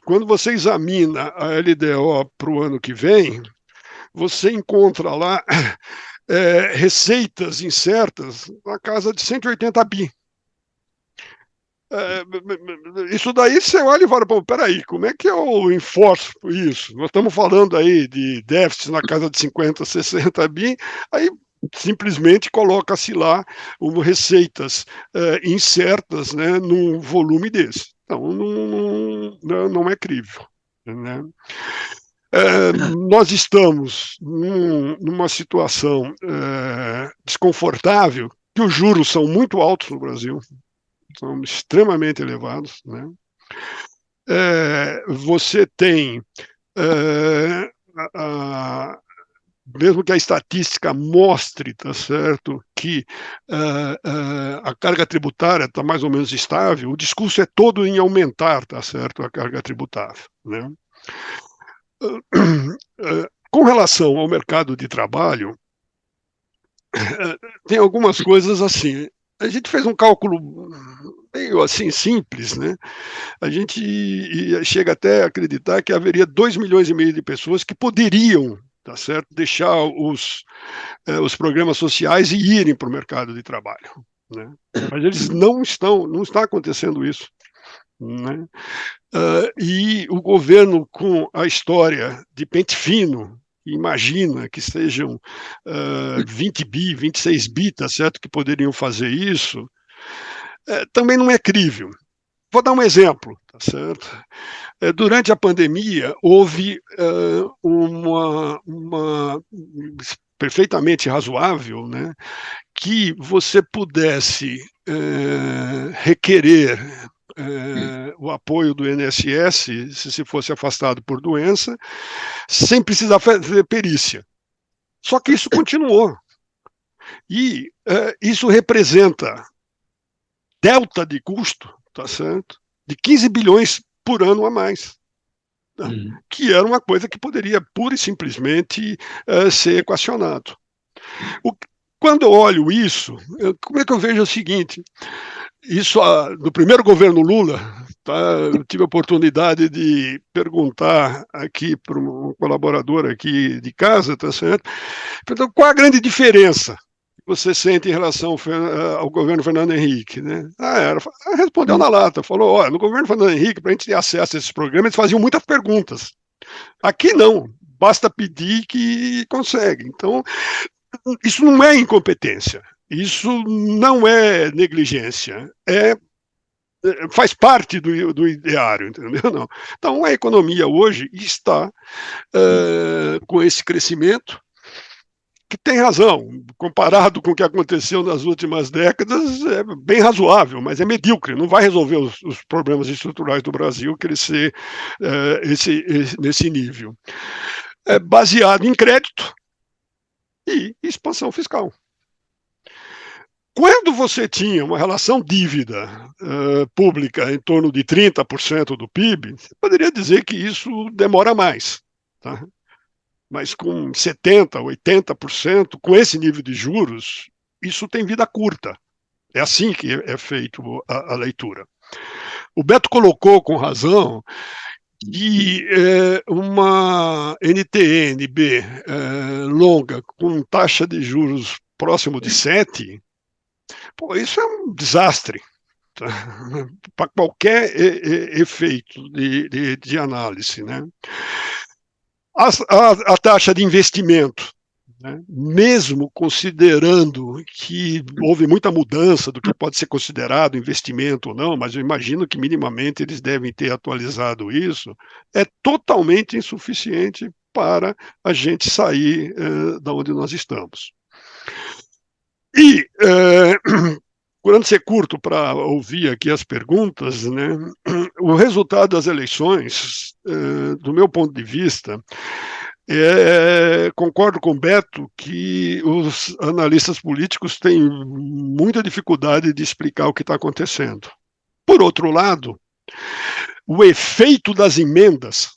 [SPEAKER 3] quando você examina a LDO para o ano que vem, você encontra lá receitas incertas na casa de 180 bi. Isso daí você olha e fala, pô, peraí, como é que eu enforço isso? Nós estamos falando aí de déficit na casa de 50, 60 bi, aí simplesmente coloca-se lá receitas incertas, né, num volume desse. Então, não é crível. Né? Nós estamos numa situação desconfortável, que os juros são muito altos no Brasil, são extremamente elevados, né? Você tem, mesmo que a estatística mostre, tá certo, que a carga tributária está mais ou menos estável, o discurso é todo em aumentar, tá certo, a carga tributária, né? Com relação ao mercado de trabalho, tem algumas coisas assim. A gente fez um cálculo meio assim simples, né? A gente chega até a acreditar que haveria 2,5 milhões de pessoas que poderiam, tá certo, deixar os programas sociais e irem para o mercado de trabalho, né? Mas eles não está acontecendo isso, né? E o governo, com a história de pente fino, imagina que sejam 20 bi, 26 bi, tá certo, que poderiam fazer isso, também não é crível. Vou dar um exemplo, tá certo? Durante a pandemia, houve uma perfeitamente razoável, né, que você pudesse requerer o apoio do INSS, se fosse afastado por doença, sem precisar fazer perícia. Só que isso continuou. E isso representa delta de custo, tá certo, de 15 bilhões por ano a mais, tá? Que era uma coisa que poderia pura e simplesmente ser equacionado. Quando eu olho isso, como é que eu vejo o seguinte? Isso, no primeiro governo Lula, tá, eu tive a oportunidade de perguntar aqui para um colaborador aqui de casa, tá certo? Então, qual a grande diferença que você sente em relação ao governo Fernando Henrique, né? Respondeu na lata, falou, olha, no governo Fernando Henrique, para a gente ter acesso a esses programas, eles faziam muitas perguntas. Aqui não, basta pedir que consegue. Então, isso não é incompetência. Isso não é negligência, faz parte do ideário, entendeu? Não. Então, a economia hoje está com esse crescimento, que tem razão. Comparado com o que aconteceu nas últimas décadas, é bem razoável, mas é medíocre. Não vai resolver os problemas estruturais do Brasil crescer nesse nível. É baseado em crédito e expansão fiscal. Quando você tinha uma relação dívida pública em torno de 30% do PIB, você poderia dizer que isso demora mais. Tá? Mas com 70%, 80%, com esse nível de juros, isso tem vida curta. É assim que é feito a leitura. O Beto colocou com razão que uma NTN-B longa, com taxa de juros próximo de 7%, pô, isso é um desastre, tá? Para qualquer efeito de análise, né? A taxa de investimento, né? Mesmo considerando que houve muita mudança do que pode ser considerado investimento ou não, mas eu imagino que minimamente eles devem ter atualizado isso, é totalmente insuficiente para a gente sair da onde nós estamos. E, quando ser curto para ouvir aqui as perguntas, né, o resultado das eleições, do meu ponto de vista, concordo com o Beto que os analistas políticos têm muita dificuldade de explicar o que está acontecendo. Por outro lado, o efeito das emendas,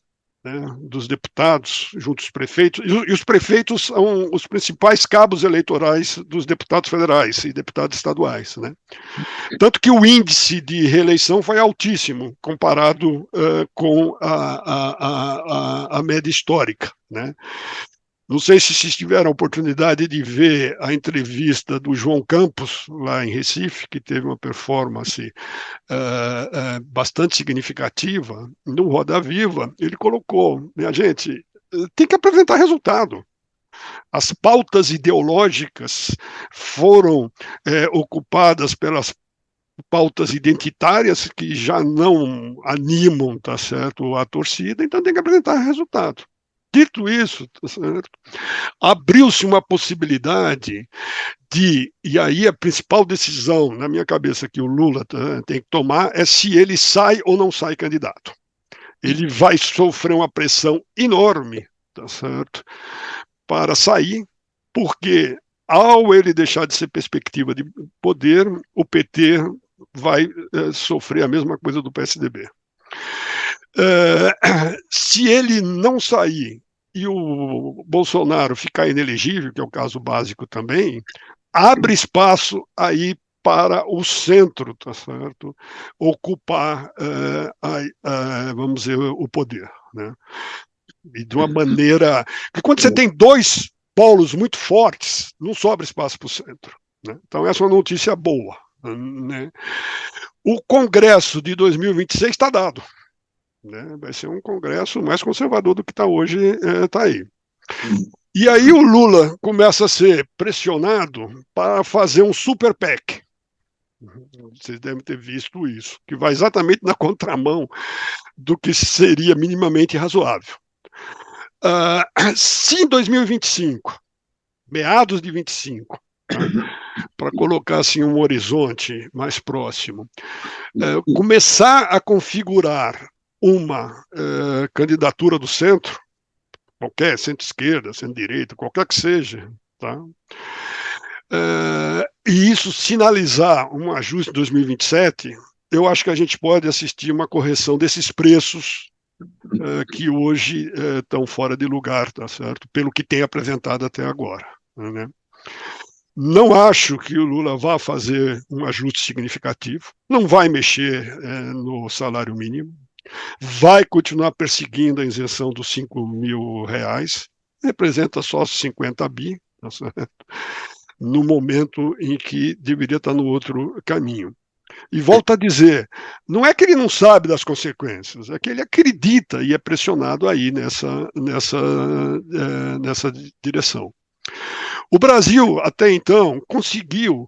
[SPEAKER 3] né, dos deputados junto aos prefeitos, e os prefeitos são os principais cabos eleitorais dos deputados federais e deputados estaduais, né? Tanto que o índice de reeleição foi altíssimo comparado com a média histórica, né? Não sei se vocês tiveram a oportunidade de ver a entrevista do João Campos, lá em Recife, que teve uma performance bastante significativa. No Roda Viva, ele colocou, minha gente, tem que apresentar resultado. As pautas ideológicas foram ocupadas pelas pautas identitárias que já não animam, tá certo, a torcida, então tem que apresentar resultado. Dito isso, tá certo, abriu-se uma possibilidade e aí a principal decisão na minha cabeça que o Lula tem que tomar é se ele sai ou não sai candidato. Ele vai sofrer uma pressão enorme, tá certo, para sair, porque ao ele deixar de ser perspectiva de poder, o PT vai sofrer a mesma coisa do PSDB. Se ele não sair e o Bolsonaro ficar inelegível, que é o caso básico também, abre espaço aí para o centro, tá certo, ocupar, vamos dizer, o poder, né? E de uma maneira que quando você tem dois polos muito fortes, não sobra espaço para o centro, né? Então essa é uma notícia boa, né? O Congresso de 2026 está dado, né? Vai ser um Congresso mais conservador do que está hoje, está aí. E aí o Lula começa a ser pressionado para fazer um super PEC. Vocês devem ter visto isso, que vai exatamente na contramão do que seria minimamente razoável. Se em 2025, meados de 25, para colocar assim um horizonte mais próximo, começar a configurar uma candidatura do centro, qualquer, centro-esquerda, centro-direita, qualquer que seja, tá? E isso sinalizar um ajuste em 2027, eu acho que a gente pode assistir uma correção desses preços que hoje estão fora de lugar, tá certo? Pelo que tem apresentado até agora, né? Não acho que o Lula vá fazer um ajuste significativo, não vai mexer no salário mínimo, vai continuar perseguindo a isenção dos R$5.000, representa só 50 bi, tá certo? No momento em que deveria estar no outro caminho. E volto a dizer, não é que ele não sabe das consequências, é que ele acredita e é pressionado aí nessa direção. O Brasil, até então, conseguiu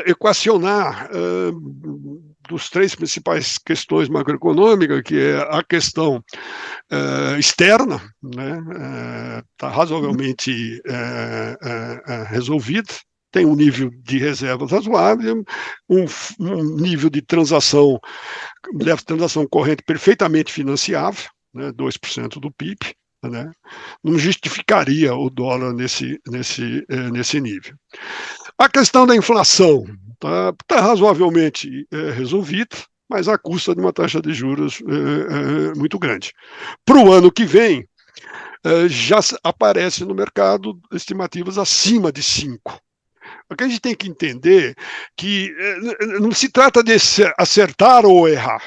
[SPEAKER 3] equacionar dos três principais questões macroeconômicas, que é a questão externa, né, está razoavelmente resolvida, tem um nível de reservas razoável, um nível de transação corrente perfeitamente financiável, né, 2% do PIB, né, não justificaria o dólar nesse nível. A questão da inflação está razoavelmente resolvida, mas à custa de uma taxa de juros muito grande. Para o ano que vem, já aparece no mercado estimativas acima de 5. O que a gente tem que entender que não se trata de acertar ou errar.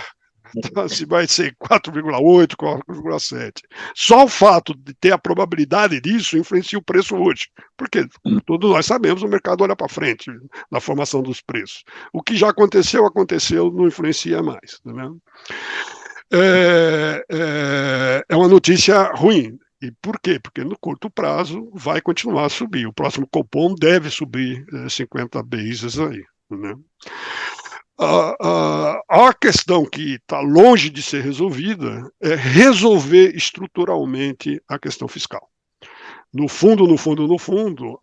[SPEAKER 3] Então, se vai ser 4,8, 4,7. Só o fato de ter a probabilidade disso influencia o preço hoje. Porque todos nós sabemos, o mercado olha para frente na formação dos preços. O que já aconteceu, não influencia mais. Né? É uma notícia ruim. E por quê? Porque no curto prazo vai continuar a subir. O próximo Copom deve subir 50 bases aí. Né? A questão que está longe de ser resolvida é resolver estruturalmente a questão fiscal. No fundo,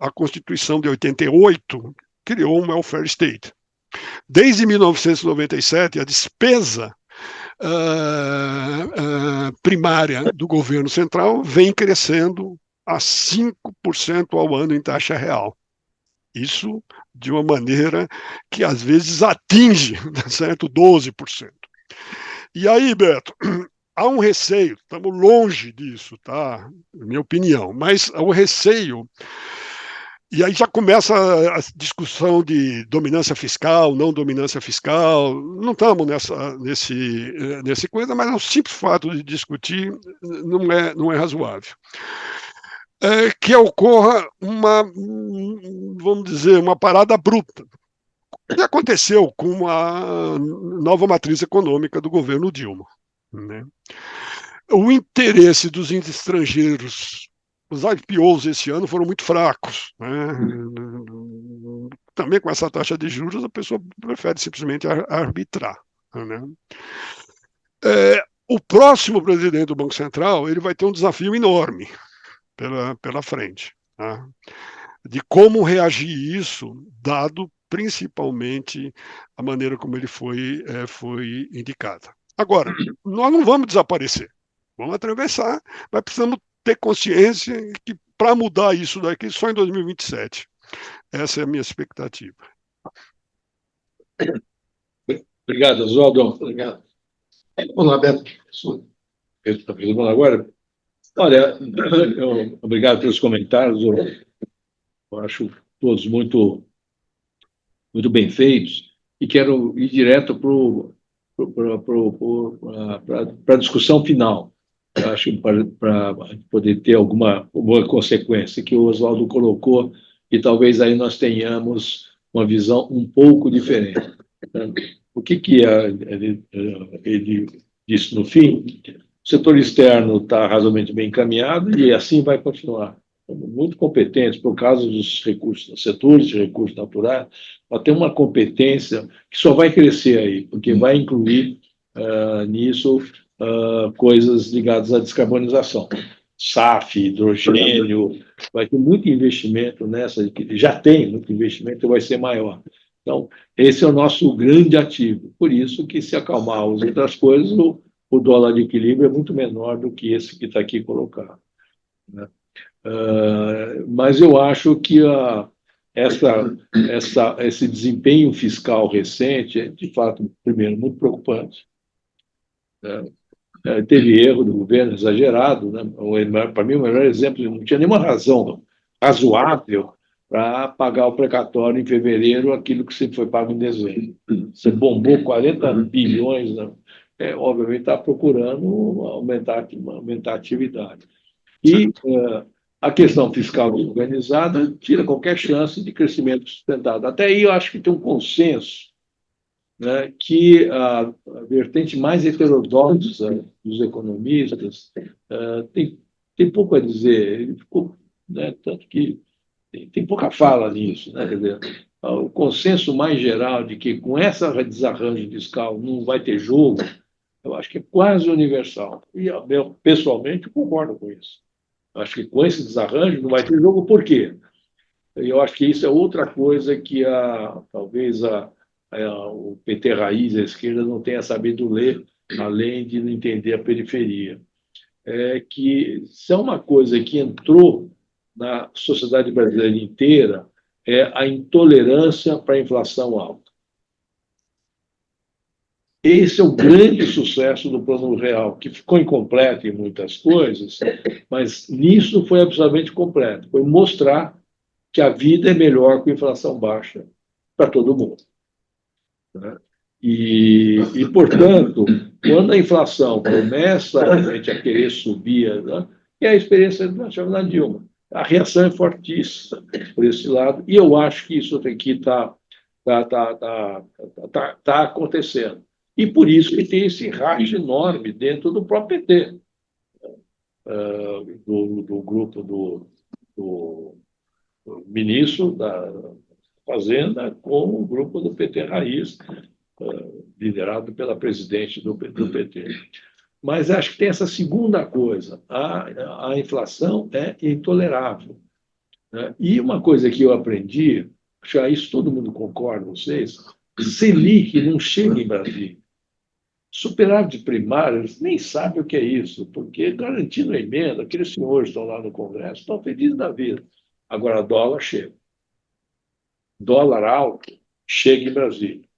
[SPEAKER 3] a Constituição de 88 criou um welfare state. Desde 1997, a despesa primária do governo central vem crescendo a 5% ao ano em taxa real. Isso de uma maneira que às vezes atinge, certo, 12%. E aí, Beto, há um receio, estamos longe disso, tá? Na minha opinião, mas há um receio. E aí já começa a discussão de dominância fiscal, não dominância fiscal. Não estamos nesse coisa, mas o simples fato de discutir não é razoável. Que ocorra vamos dizer, uma parada abrupta. O que aconteceu com a nova matriz econômica do governo Dilma? Né? O interesse dos estrangeiros, os IPOs esse ano foram muito fracos. Né? Também com essa taxa de juros, a pessoa prefere simplesmente arbitrar. Né? O próximo presidente do Banco Central ele vai ter um desafio enorme pela frente, tá? De como reagir isso, dado principalmente a maneira como ele foi indicado. Agora, nós não vamos desaparecer, vamos atravessar, mas precisamos ter consciência que para mudar isso daqui só em 2027. Essa é a minha expectativa.
[SPEAKER 2] Obrigado, Oswaldo.
[SPEAKER 1] Obrigado. Vamos lá, Beto.
[SPEAKER 2] Eu estou perguntando agora. Olha, obrigado pelos comentários. Eu acho todos muito bem feitos e quero ir direto para a discussão final. Eu acho para poder ter alguma boa consequência que o Oswaldo colocou e talvez aí nós tenhamos uma visão um pouco diferente. O que ele disse no fim? O setor externo está razoavelmente bem encaminhado e assim vai continuar. Somos muito competentes por causa dos recursos, setores de recursos naturais, nós temos uma competência que só vai crescer aí, porque vai incluir nisso coisas ligadas à descarbonização. SAF, hidrogênio, vai ter muito investimento nessa, já tem muito investimento e vai ser maior. Então, esse é o nosso grande ativo. Por isso que, se acalmar as outras coisas, o dólar de equilíbrio é muito menor do que esse que está aqui colocado. Né? Mas eu acho que esse desempenho fiscal recente é, de fato, primeiro, muito preocupante. Teve erro do governo exagerado. Né? Para mim, o melhor exemplo, não tinha nenhuma razão razoável para pagar o precatório em fevereiro, aquilo que sempre foi pago em dezembro. Você bombou 40 bilhões, né? Obviamente está procurando aumentar a atividade. E a questão fiscal organizada tira qualquer chance de crescimento sustentado. Até aí eu acho que tem um consenso, né, que a vertente mais heterodoxa dos economistas tem pouco a dizer. Ele ficou, né, tanto que tem pouca fala nisso. Né, quer dizer, o consenso mais geral de que com essa desarranjo fiscal não vai ter jogo eu acho que é quase universal. E eu, pessoalmente, concordo com isso. Eu acho que com esse desarranjo não vai ter jogo, por quê? Eu acho que isso é outra coisa que talvez o PT raiz, a esquerda, não tenha sabido ler, além de não entender a periferia. É que se é uma coisa que entrou na sociedade brasileira inteira, é a intolerância para a inflação alta. Esse é o grande sucesso do Plano Real, que ficou incompleto em muitas coisas, mas nisso foi absolutamente completo. Foi mostrar que a vida é melhor com inflação baixa para todo mundo, né? Portanto, quando a inflação começa realmente a querer subir, né, é a experiência da Dilma. A reação é fortíssima por esse lado, e eu acho que isso aqui está acontecendo. E por isso que tem esse racha enorme dentro do próprio PT, do grupo do ministro da Fazenda com o grupo do PT Raiz, liderado pela presidente do PT. Mas acho que tem essa segunda coisa, a inflação é intolerável, né? E uma coisa que eu aprendi, já isso todo mundo concorda, vocês, Selic não chega em Brasília. Superávit primário, eles nem sabem o que é isso, porque garantindo a emenda, aqueles senhores estão lá no Congresso, estão felizes da vida. Agora, dólar chega. Dólar alto chega em Brasília,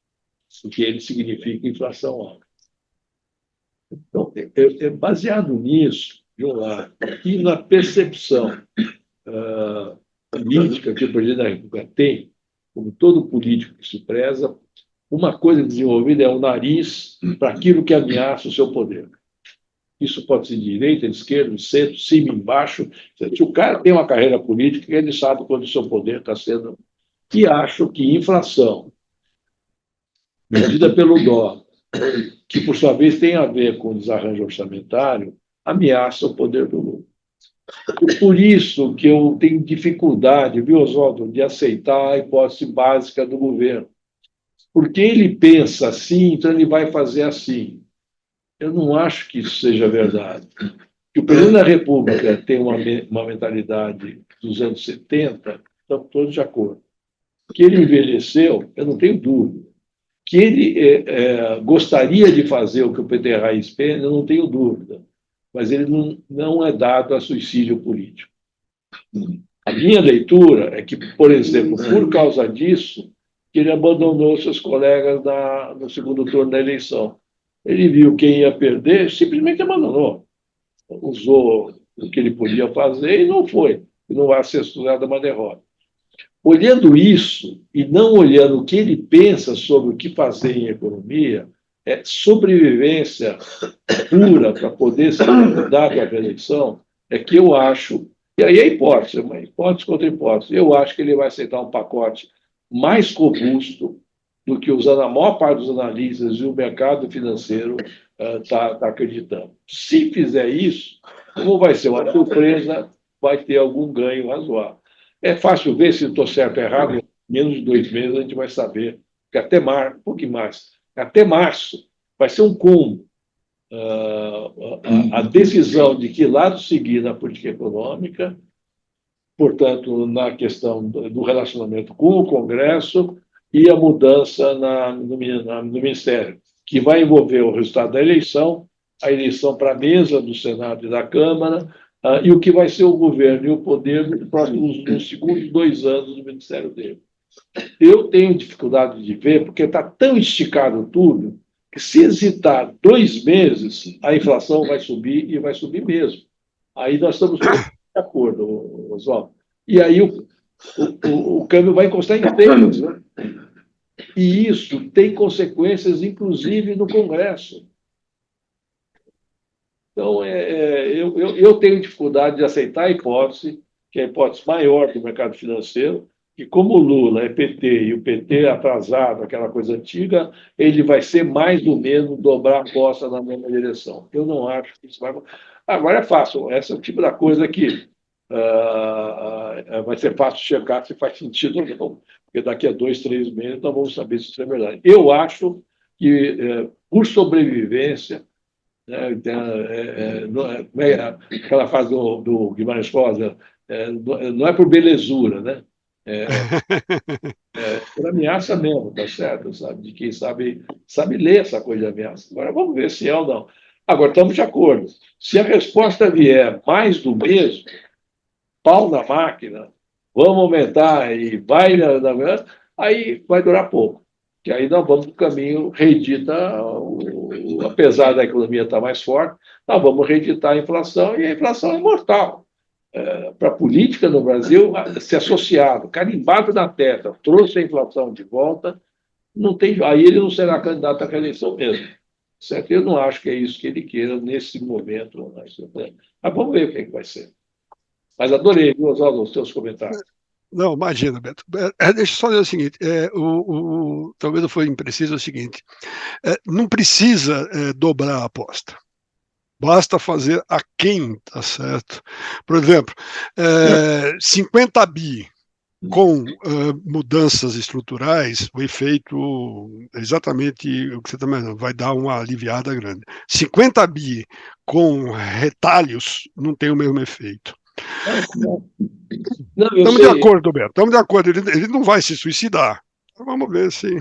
[SPEAKER 2] o que ele significa inflação alta. Então, baseado nisso, de um lado, e na percepção política que o presidente da República tem, como todo político que se preza, uma coisa desenvolvida é o nariz para aquilo que ameaça o seu poder. Isso pode ser de direita, de esquerda, de centro, cima, embaixo. Se o cara tem uma carreira política, ele sabe quando o seu poder está sendo... E acho que inflação, medida pelo dólar, que por sua vez tem a ver com o desarranjo orçamentário, ameaça o poder do Lula. E por isso que eu tenho dificuldade, viu, Oswaldo, de aceitar a hipótese básica do governo. Porque ele pensa assim, então ele vai fazer assim. Eu não acho que isso seja verdade. Que o presidente da República tem uma mentalidade dos anos 70, estamos todos de acordo. Que ele envelheceu, eu não tenho dúvida. Que ele gostaria de fazer o que o PT Raiz pensa, eu não tenho dúvida. Mas ele não é dado a suicídio político. A minha leitura é que, por exemplo, por causa disso, que ele abandonou seus colegas no segundo turno da eleição. Ele viu quem ia perder, simplesmente abandonou. Usou o que ele podia fazer e não foi. E não vai ser estudado uma derrota. Olhando isso e não olhando o que ele pensa sobre o que fazer em economia, é sobrevivência pura para poder ser candidato à reeleição, é que eu acho, e aí é hipótese, uma hipótese contra hipótese, eu acho que ele vai aceitar um pacote mais robusto do que usando a maior parte dos analistas e o mercado financeiro está acreditando. Se fizer isso, não vai ser uma surpresa, vai ter algum ganho razoável. É fácil ver se estou certo ou errado, em menos de 2 meses a gente vai saber, que até março, um pouquinho mais, até março vai ser um combo. A decisão de que lado seguir na política econômica, portanto, na questão do relacionamento com o Congresso e a mudança no Ministério, que vai envolver o resultado da eleição, a eleição para a mesa do Senado e da Câmara, e o que vai ser o governo e o poder nos segundos 2 anos do ministério dele. Eu tenho dificuldade de ver, porque está tão esticado tudo, que se hesitar 2 meses, a inflação vai subir e vai subir mesmo. Aí nós estamos todos de acordo, Oswaldo. E aí o câmbio vai encostar em 3, né? E isso tem consequências, inclusive, no Congresso. Então, eu tenho dificuldade de aceitar a hipótese, que é a hipótese maior do mercado financeiro, que como o Lula é PT e o PT é atrasado, aquela coisa antiga, ele vai ser mais do mesmo, dobrar a aposta na mesma direção. Eu não acho que isso vai... Agora é fácil, esse é o tipo da coisa que vai ser fácil checar se faz sentido ou não, porque daqui a 2, 3 meses nós vamos saber se isso é verdade. Eu acho que, por sobrevivência, né? Aquela frase do Guimarães Rosa, não é por belezura, né? Por ameaça mesmo, tá certo? Sabe? De quem sabe ler essa coisa de ameaça. Agora vamos ver se é ou não. Agora, estamos de acordo. Se a resposta vier mais do mesmo, pau na máquina, vamos aumentar e vai aí vai durar pouco. Que aí nós vamos para o caminho, apesar da economia estar mais forte, nós vamos reeditar a inflação, e a inflação é mortal. Para a política no Brasil, se associado, carimbado na testa, trouxe a inflação de volta, não tem, aí ele não será candidato à reeleição mesmo. Certo? Eu não acho que é isso que ele queira nesse momento. Mas vamos ver o que vai ser. Mas adorei, Oswaldo, os seus comentários.
[SPEAKER 3] Não, imagina, Beto. Deixa eu só dizer o seguinte: talvez não foi impreciso, é o seguinte: não precisa dobrar a aposta. Basta fazer a quem, tá certo? Por exemplo, 50 bi com mudanças estruturais, o efeito exatamente o que você está imaginando, vai dar uma aliviada grande. 50 bi com retalhos não tem o mesmo efeito. Estamos de acordo, Beto, estamos de acordo. Ele não vai se suicidar. Então, vamos ver se.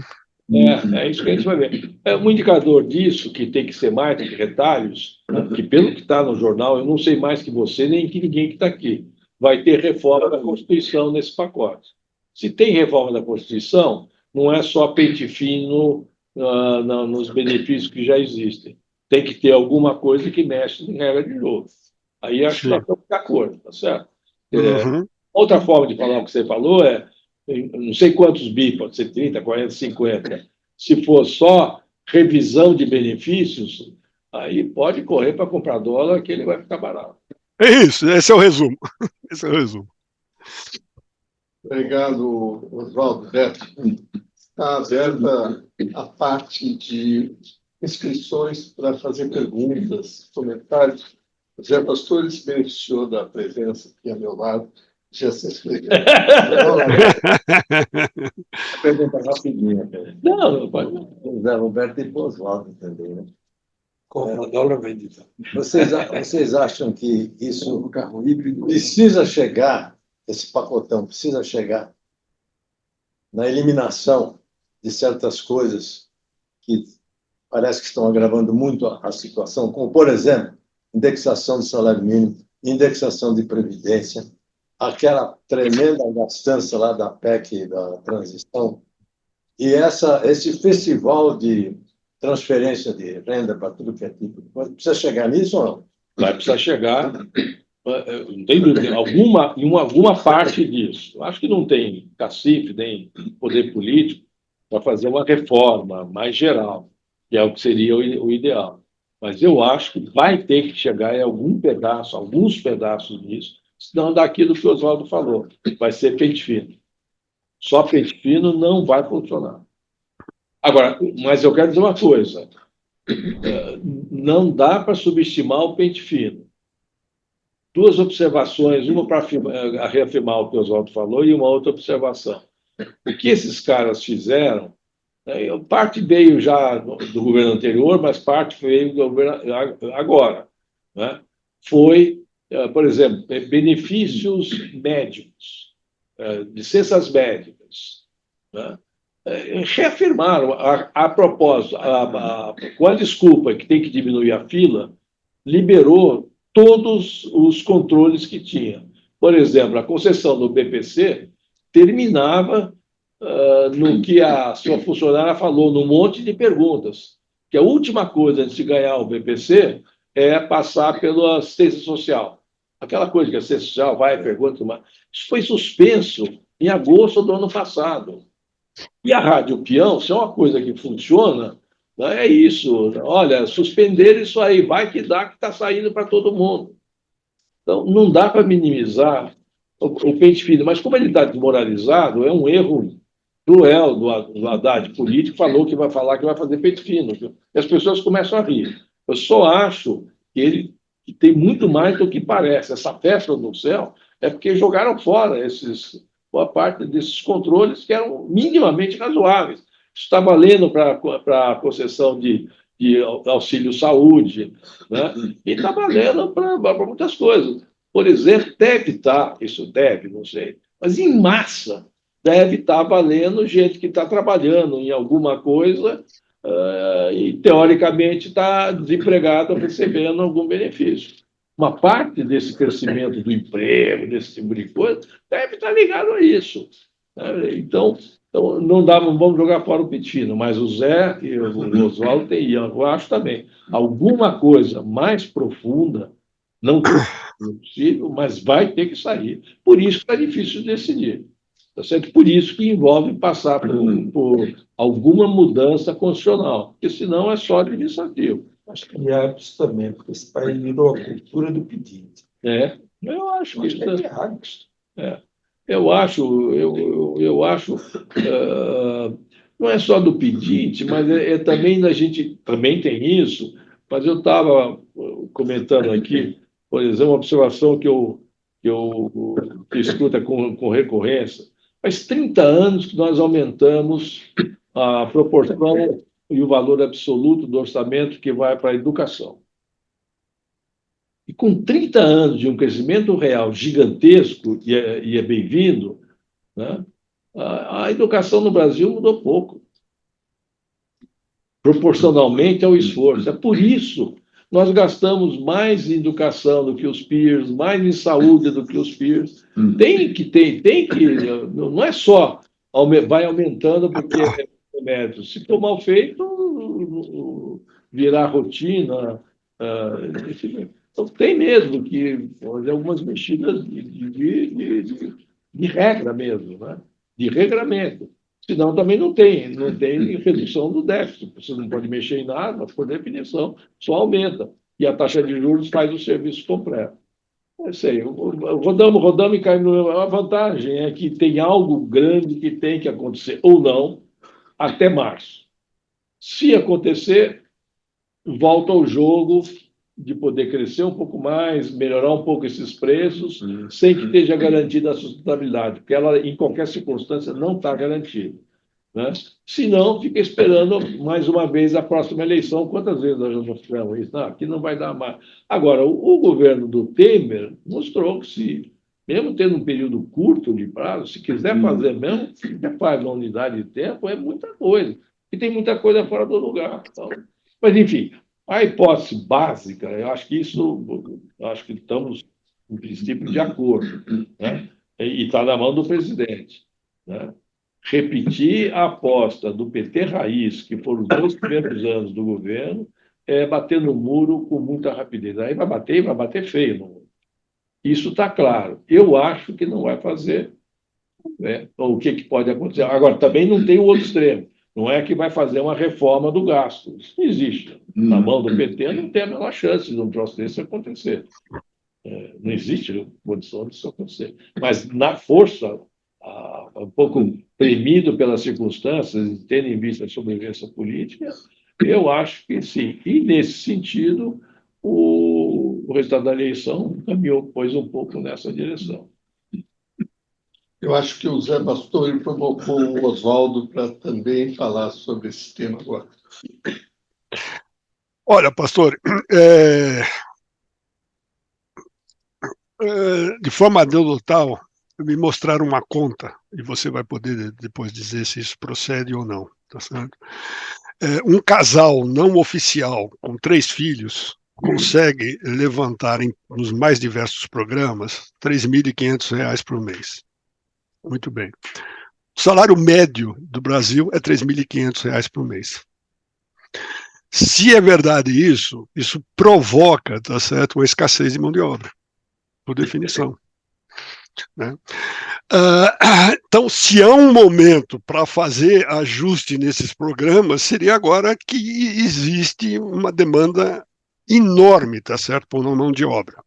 [SPEAKER 2] É isso que a gente vai ver. Um indicador disso, que tem que ser mais do que retalhos, que pelo que está no jornal, eu não sei mais que você, nem que ninguém que está aqui, vai ter reforma da Constituição nesse pacote. Se tem reforma da Constituição, não é só pente fino nos benefícios que já existem. Tem que ter alguma coisa que mexe em regra de jogo. Aí acho que nós estamos de acordo, tá certo? Outra forma de falar o que você falou não sei quantos bi, pode ser 30, 40, 50. Se for só revisão de benefícios, aí pode correr para comprar dólar que ele vai ficar barato.
[SPEAKER 3] É isso, esse é o resumo. Esse é o resumo.
[SPEAKER 1] Obrigado, Oswaldo. Está aberta a parte de inscrições para fazer perguntas, comentários. O Zé Pastor se beneficiou da presença aqui ao meu lado. Já se inscreveu.
[SPEAKER 5] Pergunta rapidinha.
[SPEAKER 2] Não, pode.
[SPEAKER 5] O Zé Roberto e o Oswaldo também, né?
[SPEAKER 7] Compra dólar vendido.
[SPEAKER 5] Vocês acham que isso precisa chegar, esse pacotão precisa chegar na eliminação de certas coisas que parece que estão agravando muito a situação, como, por exemplo, indexação de salário mínimo, indexação de previdência, aquela tremenda gastança lá da PEC da transição, e esse festival de transferência de renda para tudo que é tipo. Precisa chegar nisso ou não?
[SPEAKER 2] Vai precisar chegar, não tem dúvida, em alguma parte disso. Acho que não tem cacife, nem poder político para fazer uma reforma mais geral, que é o que seria o ideal. Mas eu acho que vai ter que chegar em alguns pedaços disso, senão daquilo que o Oswaldo falou, vai ser pente fino. Só pente fino não vai funcionar. Agora, mas eu quero dizer uma coisa, não dá para subestimar o pente fino. Duas observações, uma para reafirmar o que o Oswaldo falou e uma outra observação. O que esses caras fizeram, parte veio já do governo anterior, mas parte veio do governo agora. Né? Foi, por exemplo, benefícios médicos, licenças médicas. Né? Reafirmaram, a propósito, com a desculpa que tem que diminuir a fila, liberou todos os controles que tinha. Por exemplo, a concessão do BPC terminava no que a sua funcionária falou, num monte de perguntas, que a última coisa antes de ganhar o BPC é passar pela assistência social. Aquela coisa que a assistência social vai e pergunta, mas isso foi suspenso em agosto do ano passado. E a Rádio Peão, se é uma coisa que funciona, é isso. Olha, suspender isso aí, vai que dá que está saindo para todo mundo. Então, não dá para minimizar o pente fino, mas como ele está desmoralizado, é um erro cruel do Haddad político, falou que vai falar que vai fazer pente fino. E as pessoas começam a rir. Eu só acho que ele tem muito mais do que parece. Essa festa no céu é porque jogaram fora boa parte desses controles que eram minimamente razoáveis. Isso está valendo para a concessão de de auxílio saúde, né? E está valendo para muitas coisas. Por exemplo, isso deve, não sei, mas em massa deve estar valendo gente que está trabalhando em alguma coisa e, teoricamente, está desempregado recebendo algum benefício. Uma parte desse crescimento do emprego, desse tipo de coisa, deve estar ligado a isso, né? Então, não vamos jogar fora o Pitino, mas o Zé e o Oswaldo têm, eu acho também, alguma coisa mais profunda, não é possível, mas vai ter que sair. Por isso que está difícil de decidir. Tá certo? Por isso que envolve passar por alguma mudança constitucional, porque senão é só administrativo.
[SPEAKER 7] Acho que é hábitos também, porque esse país virou a cultura do pedinte.
[SPEAKER 2] Eu acho que
[SPEAKER 7] Mas é errado.
[SPEAKER 2] eu acho, não é só do pedinte, mas também da gente, também tem isso, mas eu estava comentando aqui, por exemplo, uma observação que que escuta com recorrência. Faz 30 anos que nós aumentamos a proporção e o valor absoluto do orçamento que vai para a educação. E com 30 anos de um crescimento real gigantesco, e é bem-vindo, né, a educação no Brasil mudou pouco, proporcionalmente ao esforço. É por isso nós gastamos mais em educação do que os peers, mais em saúde do que os peers. Tem que, não é só vai aumentando porque é remédio. Se for mal feito, virar rotina. Então, tem mesmo que fazer algumas mexidas de regra mesmo, né? De regramento. Senão também não tem redução do déficit. Você não pode mexer em nada, mas por definição só aumenta. E a taxa de juros faz o serviço completo. É isso aí. Rodamos e caímos. A vantagem é que tem algo grande que tem que acontecer, ou não, até março. Se acontecer, volta ao jogo de poder crescer um pouco mais, melhorar um pouco esses preços, sem que esteja garantida a sustentabilidade, porque ela, em qualquer circunstância, não está garantida, né? Se não, fica esperando mais uma vez a próxima eleição. Quantas vezes nós já fizemos isso? Não, aqui não vai dar mais. Agora, o governo do Temer mostrou que, mesmo tendo um período curto de prazo, se quiser fazer mesmo, já faz uma unidade de tempo, é muita coisa. E tem muita coisa fora do lugar. Então, mas, enfim, a hipótese básica, eu acho que estamos, em princípio, de acordo, né? E está na mão do presidente, né? Repetir a aposta do PT Raiz, que foram os 2 primeiros anos do governo, é bater no muro com muita rapidez. Aí vai bater feio no muro. Isso está claro. Eu acho que não vai fazer, né? O que pode acontecer. Agora, também não tem o outro extremo. Não é que vai fazer uma reforma do gasto. Isso não existe. Na mão do PT não tem a menor chance de um troço desse acontecer. Não existe condição disso acontecer. Mas, na força, um pouco premido pelas circunstâncias, tendo em vista a sobrevivência política, eu acho que sim. E, nesse sentido, o resultado da eleição caminhou, pois, um pouco nessa direção.
[SPEAKER 1] Eu acho que o Zé Bastoni provocou o Oswaldo para também falar sobre esse tema agora.
[SPEAKER 3] Olha, pastor, de forma anedotal, me mostraram uma conta, e você vai poder depois dizer se isso procede ou não, tá certo? Um casal não oficial com 3 filhos consegue levantar nos mais diversos programas R$3.500 por mês. Muito bem. O salário médio do Brasil é R$3.500 por mês. Se é verdade isso provoca, tá certo, uma escassez de mão de obra, por definição, né? Então, se há um momento para fazer ajuste nesses programas, seria agora que existe uma demanda enorme, tá certo, por mão de obra.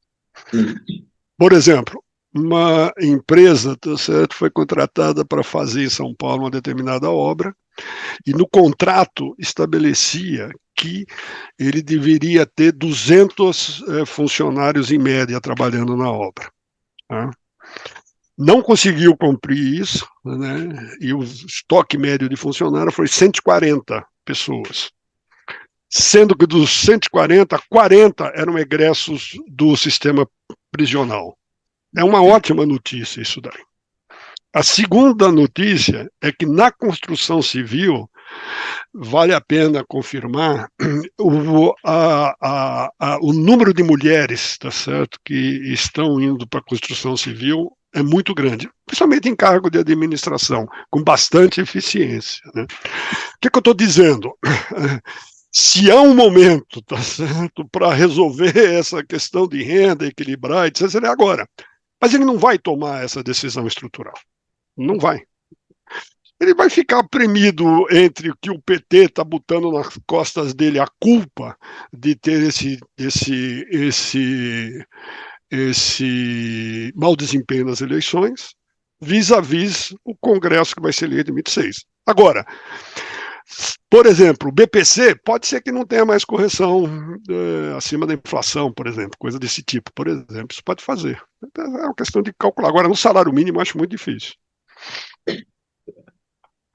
[SPEAKER 3] Por exemplo, uma empresa, tá certo, foi contratada para fazer em São Paulo uma determinada obra, e no contrato estabelecia que ele deveria ter 200 funcionários em média trabalhando na obra, tá? Não conseguiu cumprir isso, né? E o estoque médio de funcionário foi 140 pessoas. sendo que dos 140, 40 eram egressos do sistema prisional. É uma ótima notícia isso daí. A segunda notícia é que na construção civil, vale a pena confirmar, o número de mulheres, tá certo, que estão indo para a construção civil é muito grande, principalmente em cargo de administração, com bastante eficiência. Né? O que eu estou dizendo? Se há um momento, tá certo, para resolver essa questão de renda, equilibrar, etc., seria agora. Mas ele não vai tomar essa decisão estrutural. Não vai. Ele vai ficar premido entre o que o PT está botando nas costas dele a culpa de ter esse mau desempenho nas eleições, vis-à-vis o Congresso que vai ser eleito em 2026. Agora, por exemplo, o BPC pode ser que não tenha mais correção acima da inflação, por exemplo, coisa desse tipo, por exemplo, isso pode fazer. É uma questão de calcular. Agora, no salário mínimo, eu acho muito difícil.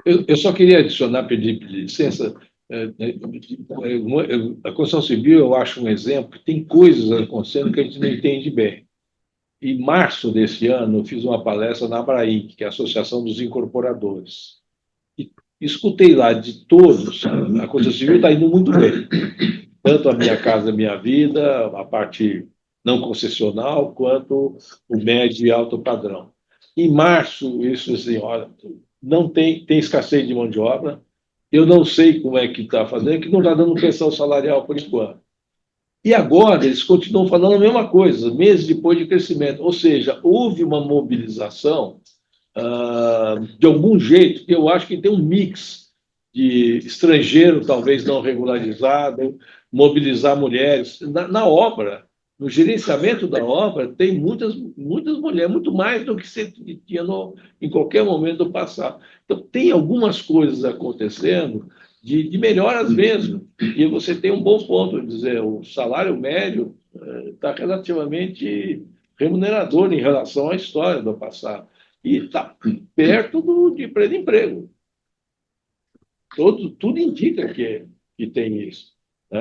[SPEAKER 2] Eu só queria adicionar, pedir licença, a construção civil eu acho um exemplo, que tem coisas acontecendo que a gente não entende bem. Em março desse ano, eu fiz uma palestra na ABRAINC, que é a Associação dos Incorporadores. E escutei lá de todos, a construção civil está indo muito bem. Tanto a Minha Casa Minha Vida, a parte não concessional, quanto o médio e alto padrão. Em março, isso assim, olha, não tem escassez de mão de obra. Eu não sei como é que está fazendo, que não está dando pensão salarial por enquanto. E agora eles continuam falando a mesma coisa, meses depois de crescimento. Ou seja, houve uma mobilização de algum jeito, que eu acho que tem um mix de estrangeiro, talvez não regularizado, mobilizar mulheres. Na obra, no gerenciamento da obra, tem muitas mulheres, muito mais do que você tinha em qualquer momento do passado. Então, tem algumas coisas acontecendo de melhoras mesmo. E você tem um bom ponto, dizer, o salário médio está relativamente remunerador em relação à história do passado. E está perto de pleno emprego. Tudo indica que tem isso.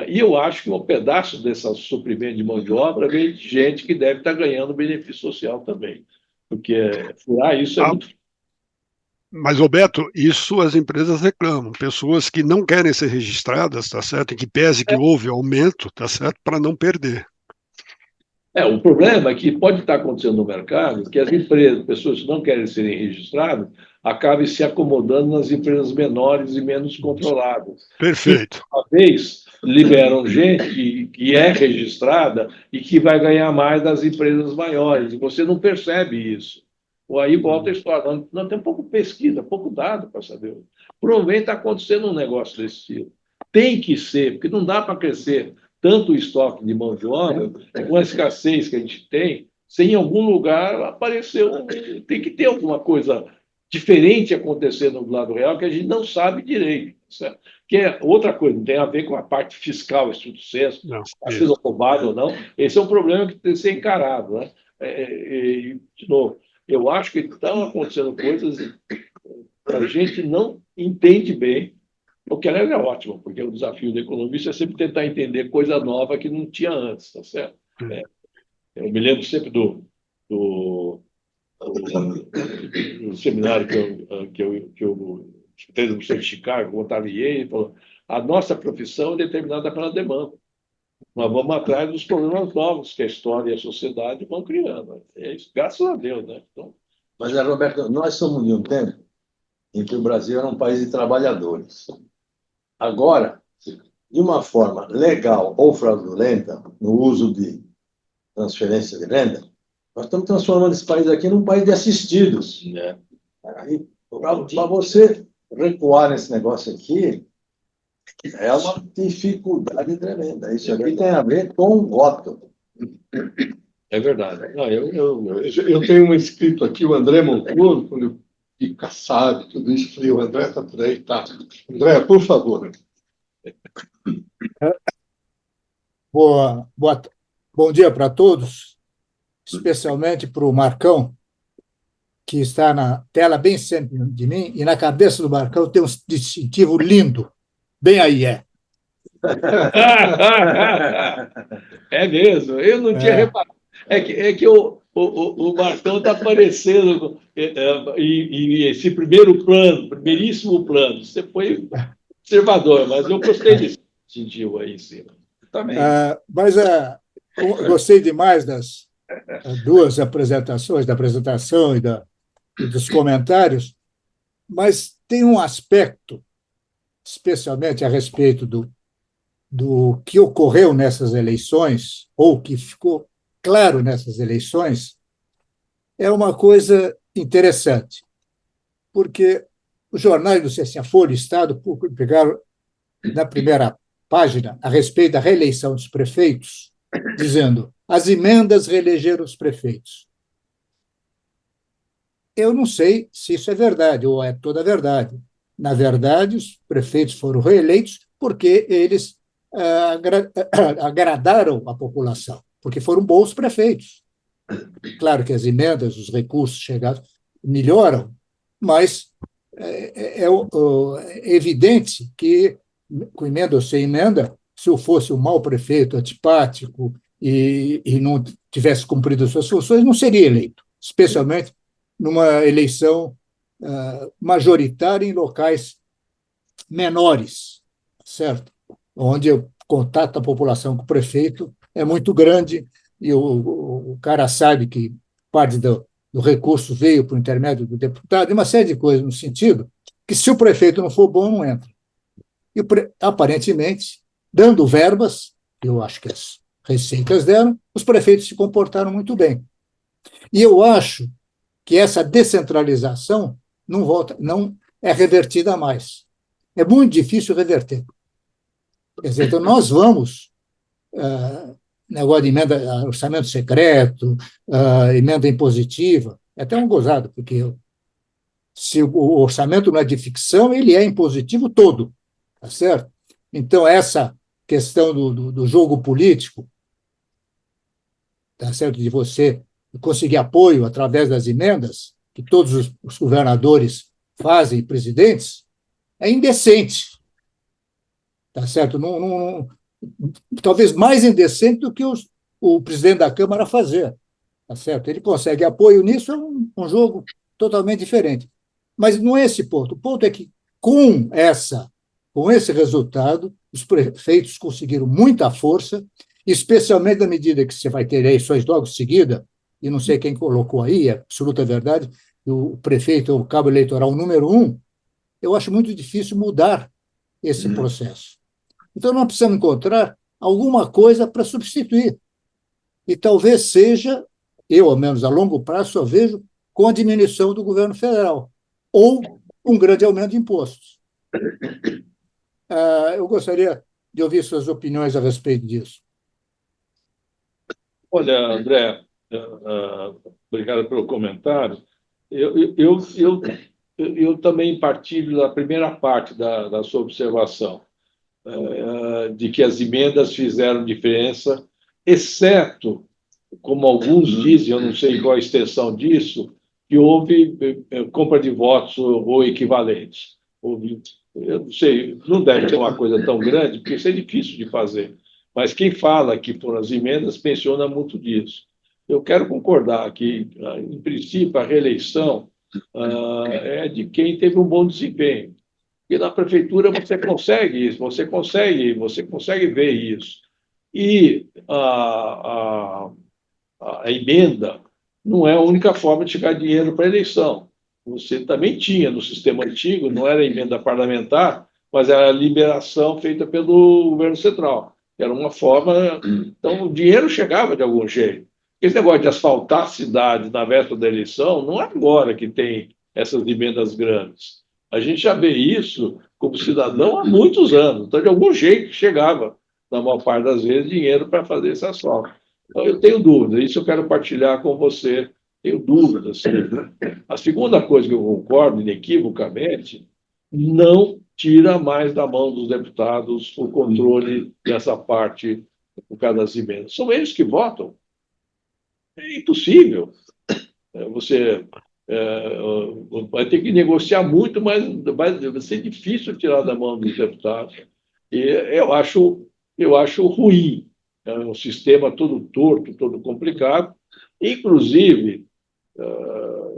[SPEAKER 2] E eu acho que um pedaço desse suprimento de mão de obra vem de gente que deve estar ganhando benefício social também. Porque furar isso é muito.
[SPEAKER 3] Mas, Roberto, isso as empresas reclamam. Pessoas que não querem ser registradas, tá certo? E que pese que houve aumento, tá certo? Para não perder.
[SPEAKER 2] O problema é que pode estar acontecendo no mercado que as empresas, pessoas que não querem serem registradas, acabem se acomodando nas empresas menores e menos controladas.
[SPEAKER 3] Perfeito.
[SPEAKER 2] Uma vez liberam gente que é registrada e que vai ganhar mais das empresas maiores, e você não percebe isso. Ou aí volta a história. Não tem pouco pesquisa, pouco dado para saber. Provavelmente está acontecendo um negócio desse tipo. Tem que ser, porque não dá para crescer tanto o estoque de mão de obra, com a escassez que a gente tem, se em algum lugar apareceu, tem que ter alguma coisa diferente acontecendo do lado real que a gente não sabe direito. Certo? Que é outra coisa, não tem a ver com a parte fiscal, estudo senso, se está sendo roubado ou não. Esse é um problema que tem que ser encarado. Né? De novo, eu acho que estão acontecendo coisas que a gente não entende bem. O que aliás é ótimo, porque o desafio do economista é sempre tentar entender coisa nova que não tinha antes, tá certo? Eu me lembro sempre do seminário que eu escutei do professor de Chicago, o Otavie, ele falou: a nossa profissão é determinada pela demanda. Nós vamos atrás dos problemas novos que a história e a sociedade vão criando. É isso, graças a Deus, né? Então...
[SPEAKER 5] Mas, Roberto, nós somos de um tempo em que o Brasil era um país de trabalhadores. Agora, de uma forma legal ou fraudulenta, no uso de transferência de renda, nós estamos transformando esse país aqui num país de assistidos. Para você recuar nesse negócio aqui, é uma dificuldade tremenda. Isso aqui tem a ver com o voto.
[SPEAKER 2] É verdade. Não,
[SPEAKER 1] eu tenho um escrito aqui, o André Montoro, quando eu fiquei caçado, tudo isso, falei, o André está por aí, tá. André, por favor.
[SPEAKER 9] Bom dia para todos, especialmente para o Marcão, que está na tela bem sempre de mim, e na cabeça do Marcão tem um distintivo lindo, bem aí
[SPEAKER 2] É mesmo, eu não tinha reparado. É que o Marcão está aparecendo em esse primeiro plano, primeiríssimo plano. Você foi observador, mas eu gostei desse sentido aí em cima. Também.
[SPEAKER 9] Mas eu gostei demais das duas apresentações, da apresentação e dos comentários, mas tem um aspecto, especialmente a respeito do que ocorreu nessas eleições, ou que ficou claro nessas eleições, é uma coisa interessante, porque os jornais, não sei se a Folha e o Estado pegaram na primeira página a respeito da reeleição dos prefeitos, dizendo as emendas reelegeram os prefeitos. Eu não sei se isso é verdade ou é toda a verdade. Na verdade, os prefeitos foram reeleitos porque eles agradaram a população, porque foram bons prefeitos. Claro que as emendas, os recursos chegados melhoram, mas é evidente que, com emenda ou sem emenda, se eu fosse um mau prefeito antipático e não tivesse cumprido as suas funções, não seria eleito, especialmente numa eleição majoritária em locais menores, certo? Onde o contato da população com o prefeito é muito grande e o cara sabe que parte do recurso veio por intermédio do deputado, e uma série de coisas no sentido que, se o prefeito não for bom, não entra. E, aparentemente, dando verbas, eu acho que as receitas deram, os prefeitos se comportaram muito bem. E eu acho que essa descentralização não é revertida mais. É muito difícil reverter. Quer dizer, então nós vamos, negócio de emenda, orçamento secreto, emenda impositiva, é até um gozado, porque se o orçamento não é de ficção, ele é impositivo todo, tá certo? Então, essa questão do jogo político, tá certo, de você conseguir apoio através das emendas, que todos os governadores fazem, presidentes, é indecente. Tá certo? Talvez mais indecente do que o presidente da Câmara fazer. Tá certo? Ele consegue apoio nisso, é um jogo totalmente diferente. Mas não é esse ponto. O ponto é que, com esse resultado, os prefeitos conseguiram muita força, especialmente na medida que você vai ter eleições logo em seguida, e não sei quem colocou aí, é absoluta verdade, o prefeito é o cabo eleitoral número 1, eu acho muito difícil mudar esse processo. Então, nós precisamos encontrar alguma coisa para substituir. E talvez seja, eu, ao menos a longo prazo, só vejo com a diminuição do governo federal, ou um grande aumento de impostos. Eu gostaria de ouvir suas opiniões a respeito disso.
[SPEAKER 2] Olha, André, obrigado pelo comentário. Eu também partilho da primeira parte da sua observação, de que as emendas fizeram diferença, exceto, como alguns dizem, eu não sei qual a extensão disso, que houve compra de votos ou equivalentes. Eu não sei, não deve ser uma coisa tão grande, porque isso é difícil de fazer. Mas quem fala que foram as emendas menciona muito disso. Eu quero concordar que, em princípio, a reeleição é de quem teve um bom desempenho. E na prefeitura você consegue isso, você consegue ver isso. E a emenda não é a única forma de chegar dinheiro para a eleição. Você também tinha, no sistema antigo, não era emenda parlamentar, mas era a liberação feita pelo governo central. Era uma forma... Então, o dinheiro chegava de algum jeito. Esse negócio de asfaltar a cidade na véspera da eleição não é agora que tem essas emendas grandes. A gente já vê isso como cidadão há muitos anos. Então, de algum jeito, chegava, na maior parte das vezes, dinheiro para fazer esse asfalto. Então, eu tenho dúvida, isso eu quero partilhar com você. Tenho dúvidas. A segunda coisa que eu concordo, inequivocamente, não tira mais da mão dos deputados o controle dessa parte por causa das emendas. São eles que votam. É impossível. Você vai ter que negociar muito, mas vai ser difícil tirar da mão dos deputados. E eu acho ruim. É um sistema todo torto, todo complicado. Inclusive,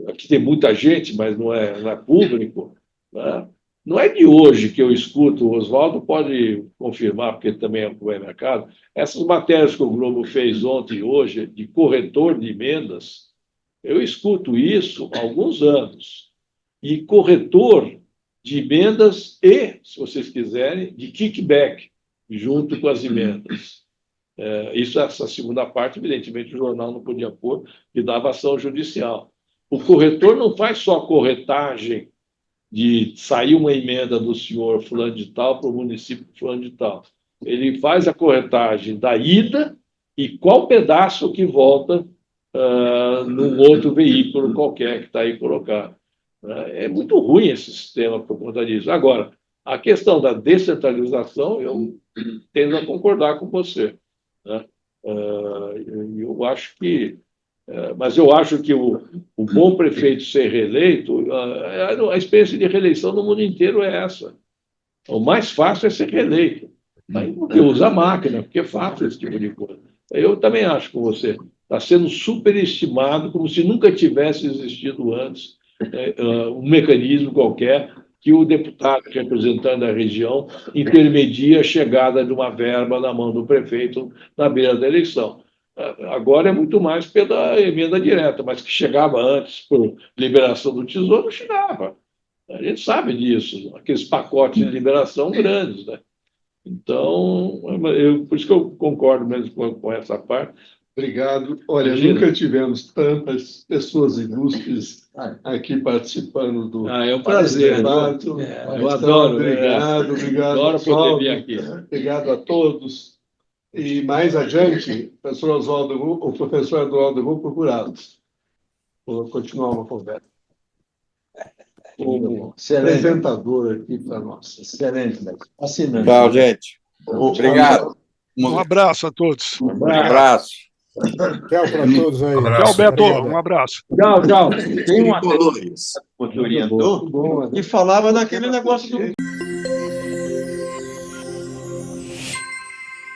[SPEAKER 2] aqui tem muita gente, mas não é público, né? Não é de hoje que eu escuto, o Oswaldo pode confirmar, porque também acompanha o mercado, essas matérias que o Globo fez ontem e hoje, de corretor de emendas, eu escuto isso há alguns anos. E corretor de emendas e, se vocês quiserem, de kickback, junto com as emendas. Essa segunda parte, evidentemente, o jornal não podia pôr e dava ação judicial. O corretor não faz só corretagem de sair uma emenda do senhor fulano de tal para o município fulano de tal. Ele faz a corretagem da ida e qual pedaço que volta num outro veículo qualquer que está aí colocado. É muito ruim esse sistema por conta disso. Agora, a questão da descentralização, eu tendo a concordar com você, né? Eu acho que mas eu acho que o bom prefeito ser reeleito, a experiência de reeleição no mundo inteiro é essa. O mais fácil é ser reeleito. Aí porque usa a máquina, porque é fácil esse tipo de coisa. Eu também acho com você. Está sendo superestimado, como se nunca tivesse existido antes um mecanismo qualquer que o deputado representante da região intermedia a chegada de uma verba na mão do prefeito na beira da eleição. Agora é muito mais pela emenda direta, mas que chegava antes por liberação do Tesouro, não chegava. A gente sabe disso, aqueles pacotes de liberação grandes, né? Então, por isso que eu concordo mesmo com essa parte.
[SPEAKER 1] Obrigado. Olha,
[SPEAKER 2] Imagina.
[SPEAKER 1] Nunca tivemos tantas pessoas ilustres aqui participando do
[SPEAKER 2] É um prazer.
[SPEAKER 1] debate.
[SPEAKER 2] Eu adoro.
[SPEAKER 1] Obrigado,
[SPEAKER 2] Adoro poder vir aqui.
[SPEAKER 1] Obrigado a todos. E mais adiante, o professor Eduardo, vou procurá-los. Vou continuar uma conversa. Como apresentador aqui para nós.
[SPEAKER 5] Excelente. Assinante.
[SPEAKER 4] Tchau, gente. Obrigado.
[SPEAKER 3] Um abraço a todos.
[SPEAKER 4] Um abraço.
[SPEAKER 9] Tchau para todos aí.
[SPEAKER 3] Tchau, Beto. Um abraço.
[SPEAKER 2] Tchau.
[SPEAKER 7] Tem uma que orientou e falava daquele negócio do